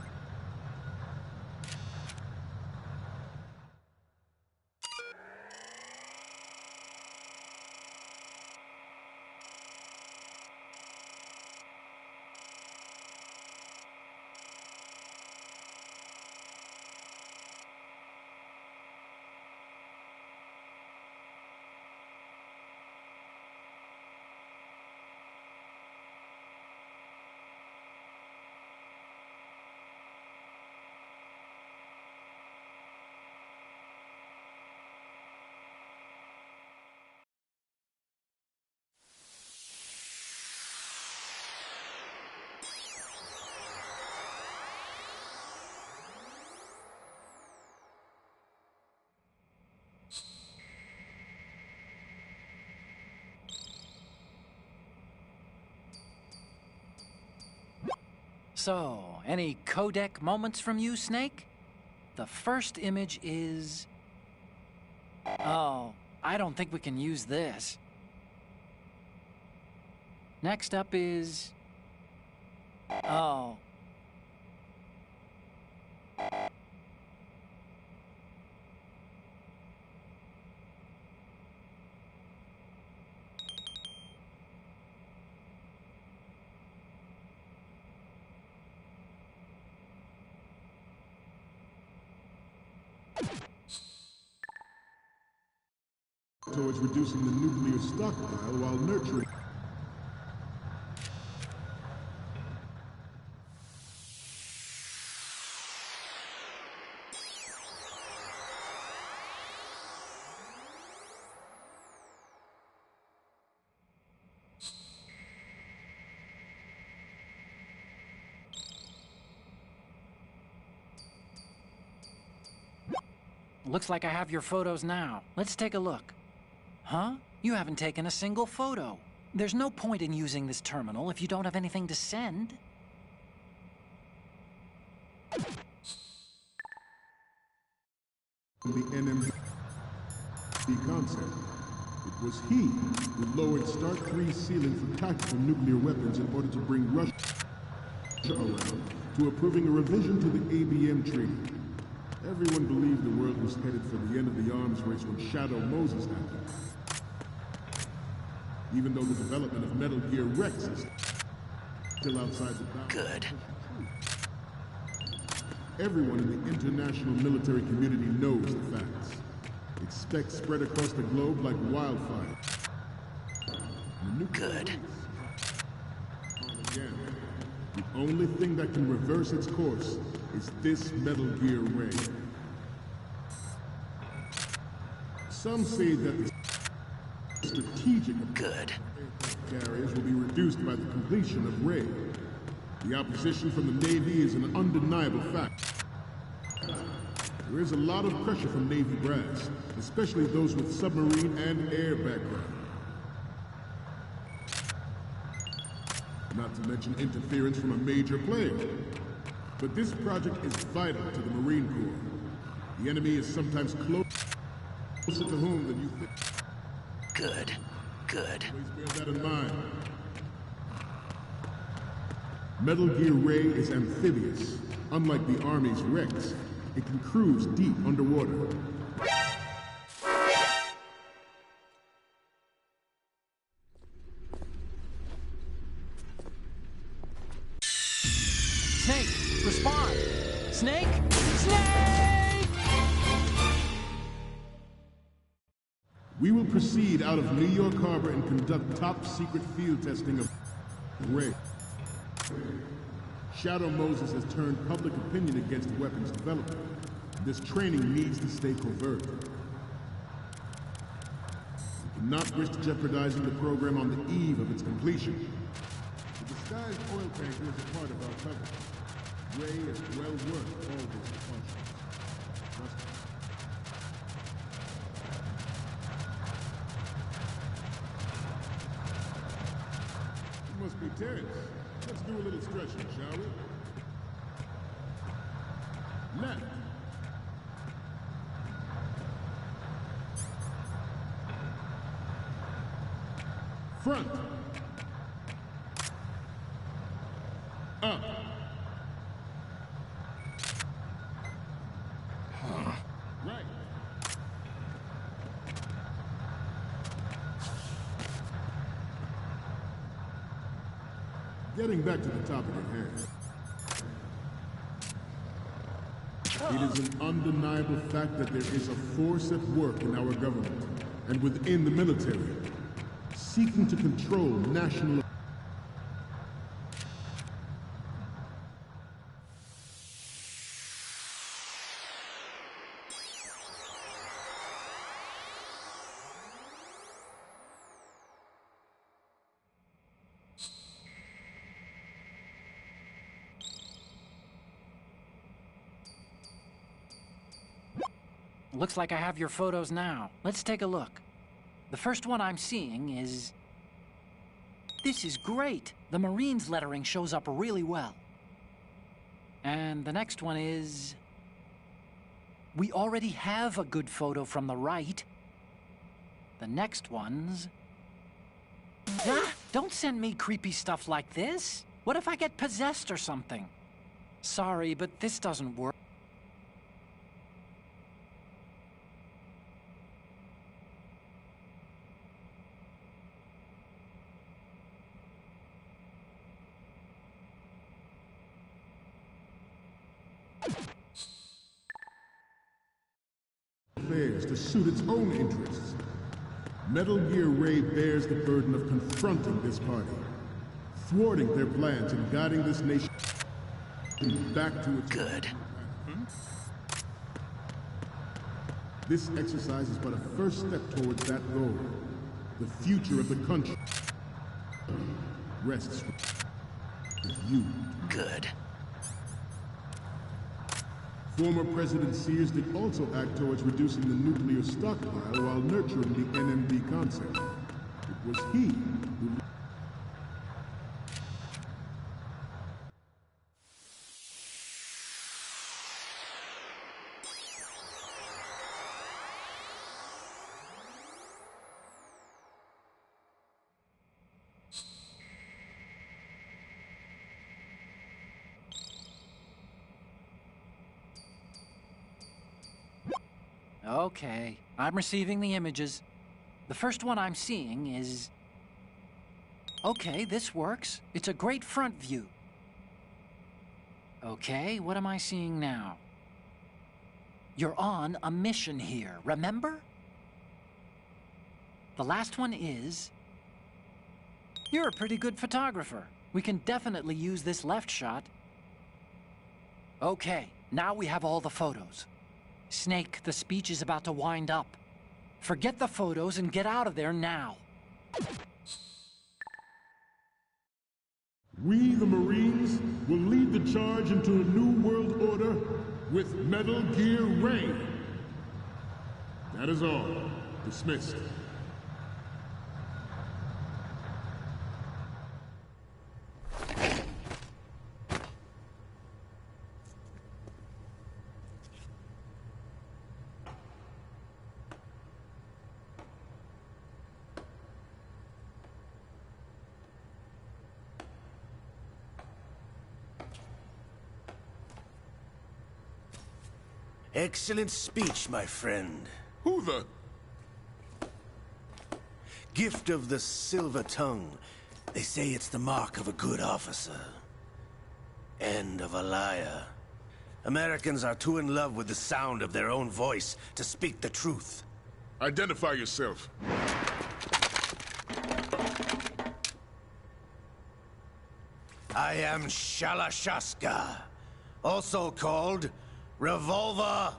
So, any codec moments from you, Snake? The first image is... Oh, I don't think we can use this. Next up is... Oh. Towards reducing the nuclear stockpile while nurturing. Looks like I have your photos now. Let's take a look. Huh? You haven't taken a single photo. There's no point in using this terminal if you don't have anything to send. The NMD concept. It was he who lowered Start 3's ceiling for tactical nuclear weapons in order to bring Russia around to approving a revision to the ABM treaty. Everyone believed the world was headed for the end of the arms race when Shadow Moses happened. Even though the development of Metal Gear Rex is still outside the bounds. Good. Everyone in the international military community knows the facts. Its specs spread across the globe like wildfire. Good. Again. The only thing that can reverse its course is this Metal Gear ray. Some say that the strategic Good. carriers will be reduced by the completion of Ray. The opposition from the Navy is an undeniable fact. There is a lot of pressure from Navy brass, especially those with submarine and air background. Not to mention interference from a major player. But this project is vital to the Marine Corps. The enemy is sometimes closer to home than you think. Good. Good. Always bear that in mind. Metal Gear Ray is amphibious. Unlike the Army's Rex, it can cruise deep underwater. Snake, respond! Snake! Snake! We will proceed out of New York Harbor and conduct top-secret field testing of Ray. Shadow Moses has turned public opinion against weapons development. This training needs to stay covert. We cannot risk jeopardizing the program on the eve of its completion. The disguised oil tanker is a part of our cover. Ray is well worth all those precautions. Trust me. You must be tense. Let's do a little stretching, shall we? Left. Front. Up. Right. Getting back to the topic at hand. It is an undeniable fact that there is a force at work in our government and within the military, seeking to control national... Looks like I have your photos now. Let's take a look. The first one I'm seeing is... This is great! The Marines lettering shows up really well. And the next one is... We already have a good photo from the right. The next one's... Ah, don't send me creepy stuff like this. What if I get possessed or something? Sorry, but this doesn't work. affairs to suit its own interests. Metal Gear Ray bears the burden of confronting this party, thwarting their plans and guiding this nation back to its... Good. This exercise is but a first step towards that goal. The future of the country rests with you. Good. Former President Sears did also act towards reducing the nuclear stockpile while nurturing the NMD concept. It was he who... Okay, I'm receiving the images. The first one I'm seeing is... Okay, this works. It's a great front view. Okay, what am I seeing now? You're on a mission here, remember? The last one is... You're a pretty good photographer. We can definitely use this left shot. Okay, now we have all the photos. Snake, the speech is about to wind up. Forget the photos and get out of there now. We, the Marines, will lead the charge into a new world order with Metal Gear Ray. That is all. Dismissed. Excellent speech, my friend. Who the... Gift of the silver tongue. They say it's the mark of a good officer. And of a liar. Americans are too in love with the sound of their own voice to speak the truth. Identify yourself. I am Shalashaska, also called Revolver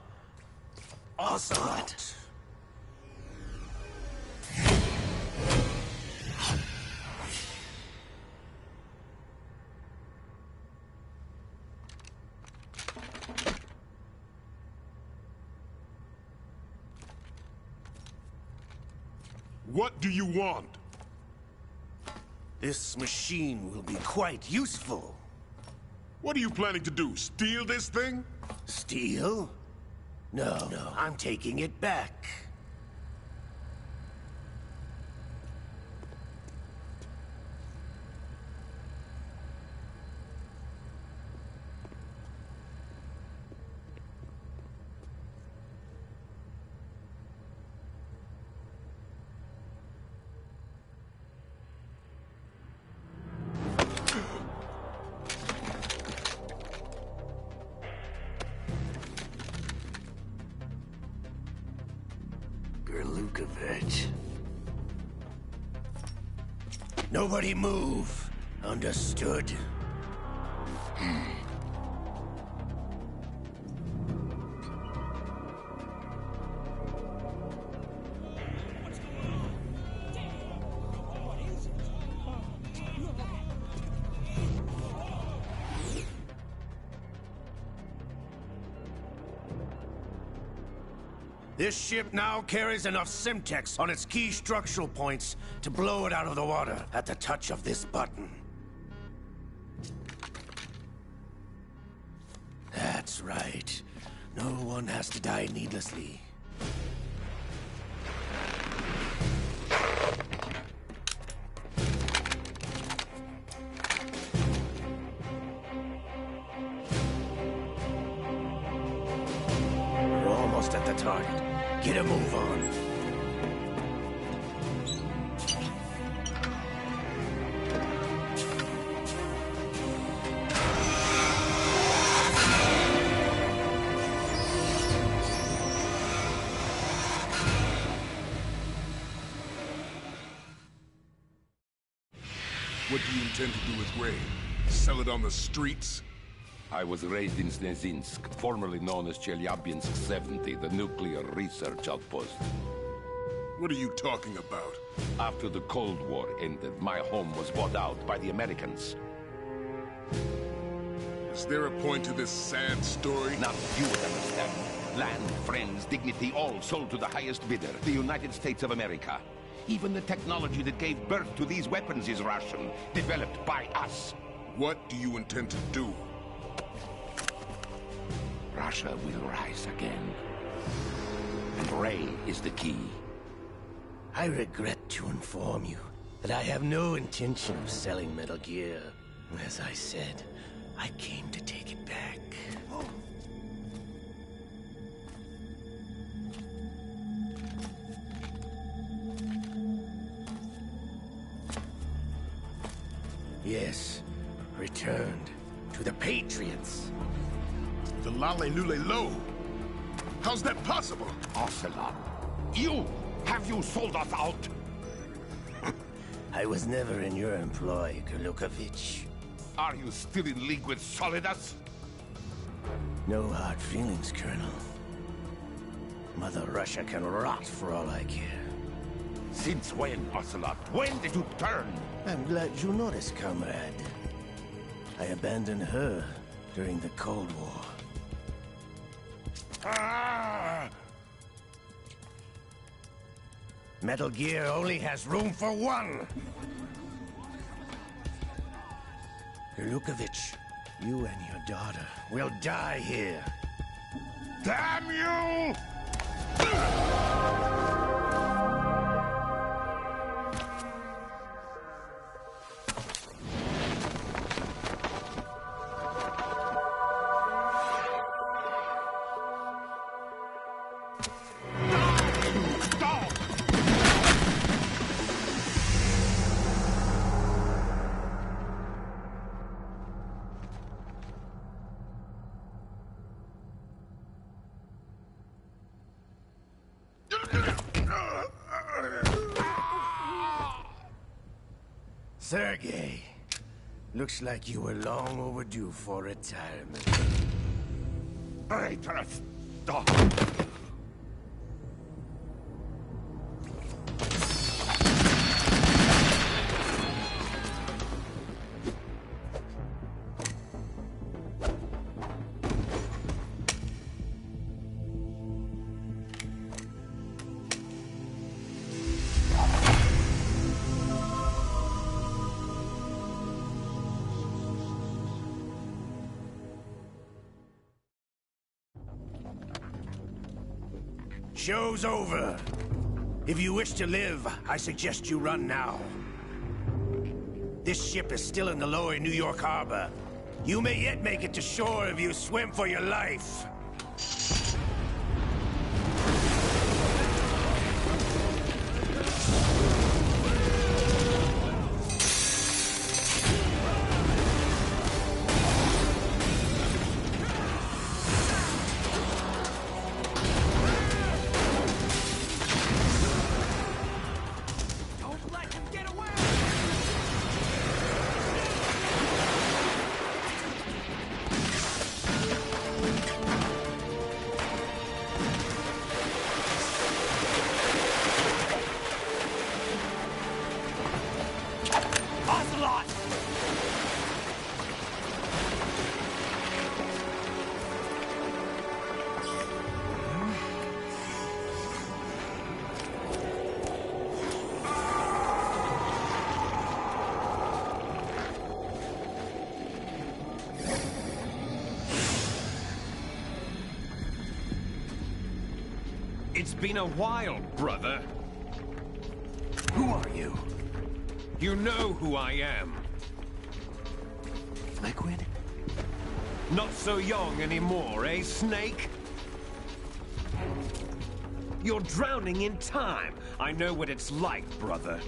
Ocelot. What do you want? This machine will be quite useful. What are you planning to do? Steal this thing? Steal? No, I'm taking it back. Lukovich. Nobody move. Understood? This ship now carries enough Simtex on its key structural points to blow it out of the water at the touch of this button. That's right. No one has to die needlessly. We're almost at the target. Get a move on. What do you intend to do with Ray? Sell it on the streets? I was raised in Snezinsk, formerly known as Chelyabinsk 70, the nuclear research outpost. What are you talking about? After the Cold War ended, my home was bought out by the Americans. Is there a point to this sad story? Now you would understand. Land, friends, dignity, all sold to the highest bidder, the United States of America. Even the technology that gave birth to these weapons is Russian, developed by us. What do you intend to do? Russia will rise again. And Ray is the key. I regret to inform you that I have no intention of selling Metal Gear. As I said, I came to take it back. Yes, returned to the Patriots. The Lale Nule Lo? How's that possible? Ocelot, you! Have you sold us out? I was never in your employ, Gurlukovich. Are you still in league with Solidus? No hard feelings, Colonel. Mother Russia can rot for all I care. Since when, Ocelot? When did you turn? I'm glad you noticed, comrade. I abandoned her during the Cold War. Ah! Metal Gear only has room for one! Gurlukovich, you and your daughter will die here. Damn you! Sergei, looks like you were long overdue for retirement. Traitorous dog! Show's over. If you wish to live, I suggest you run now. This ship is still in the lower New York harbor. You may yet make it to shore if you swim for your life. It's been a while, brother. Who are you? You know who I am. Liquid? Not so young anymore, eh, Snake? You're drowning in time. I know what it's like, brother.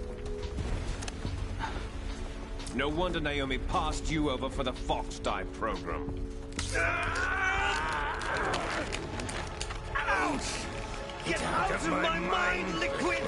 No wonder Naomi passed you over for the Fox Die program. Ouch! Get out of my mind, Liquid!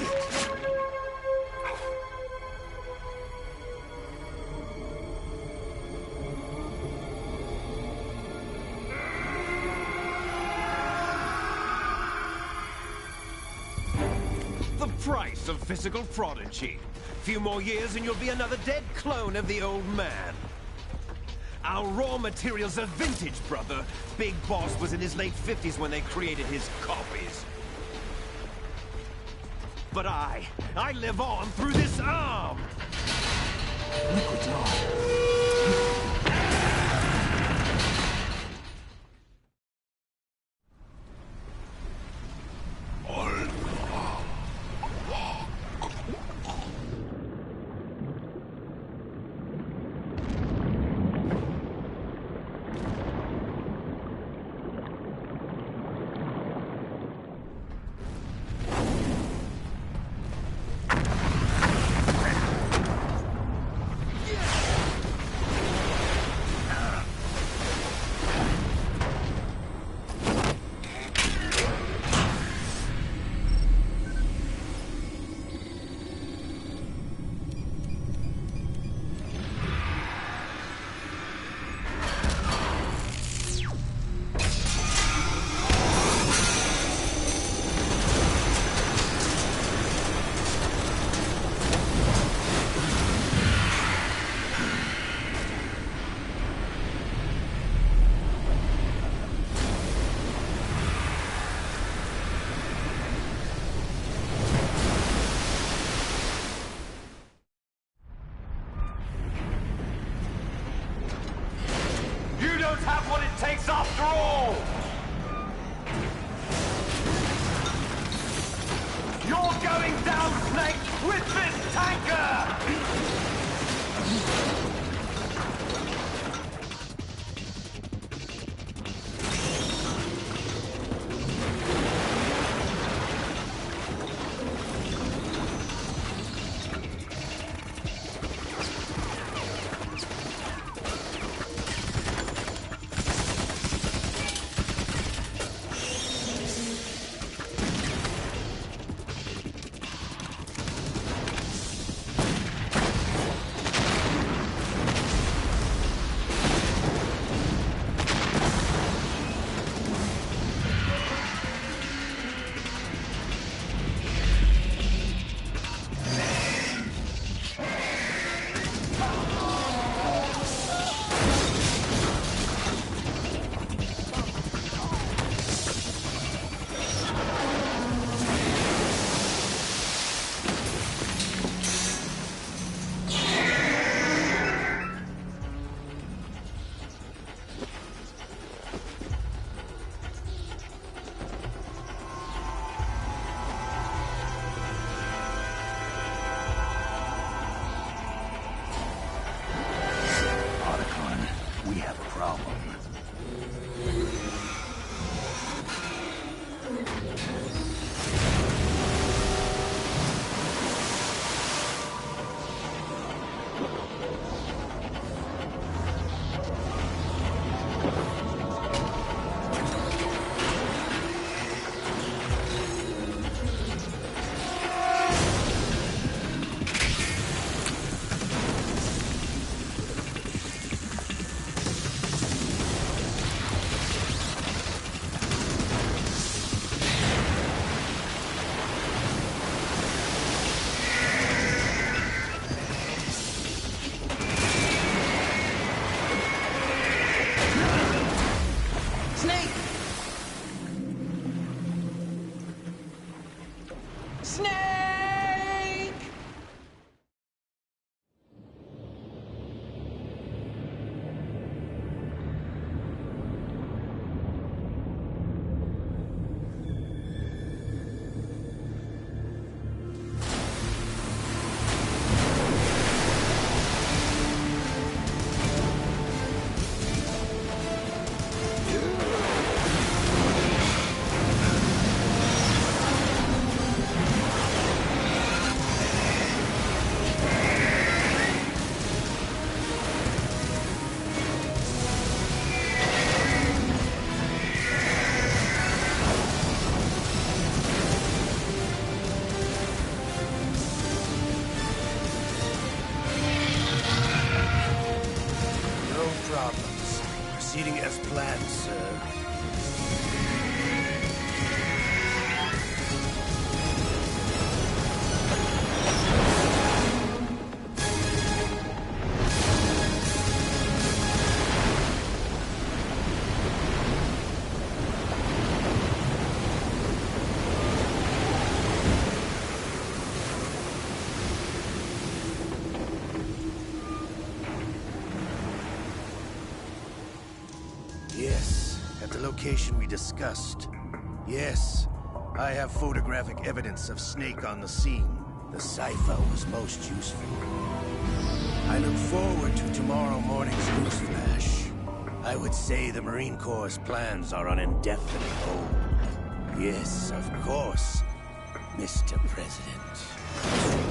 The price of physical prodigy. Few more years and you'll be another dead clone of the old man. Our raw materials are vintage, brother. Big Boss was in his late 50s when they created his copies. But I live on through this arm! Liquid's on. don't have what it takes after all! You're going down, Snake, with this tanker! Proceeding as planned, sir. Yes, at the location we discussed. Yes, I have photographic evidence of Snake on the scene. The cipher was most useful. I look forward to tomorrow morning's news flash. I would say the Marine Corps' plans are on indefinite hold. Yes, of course, Mr. President.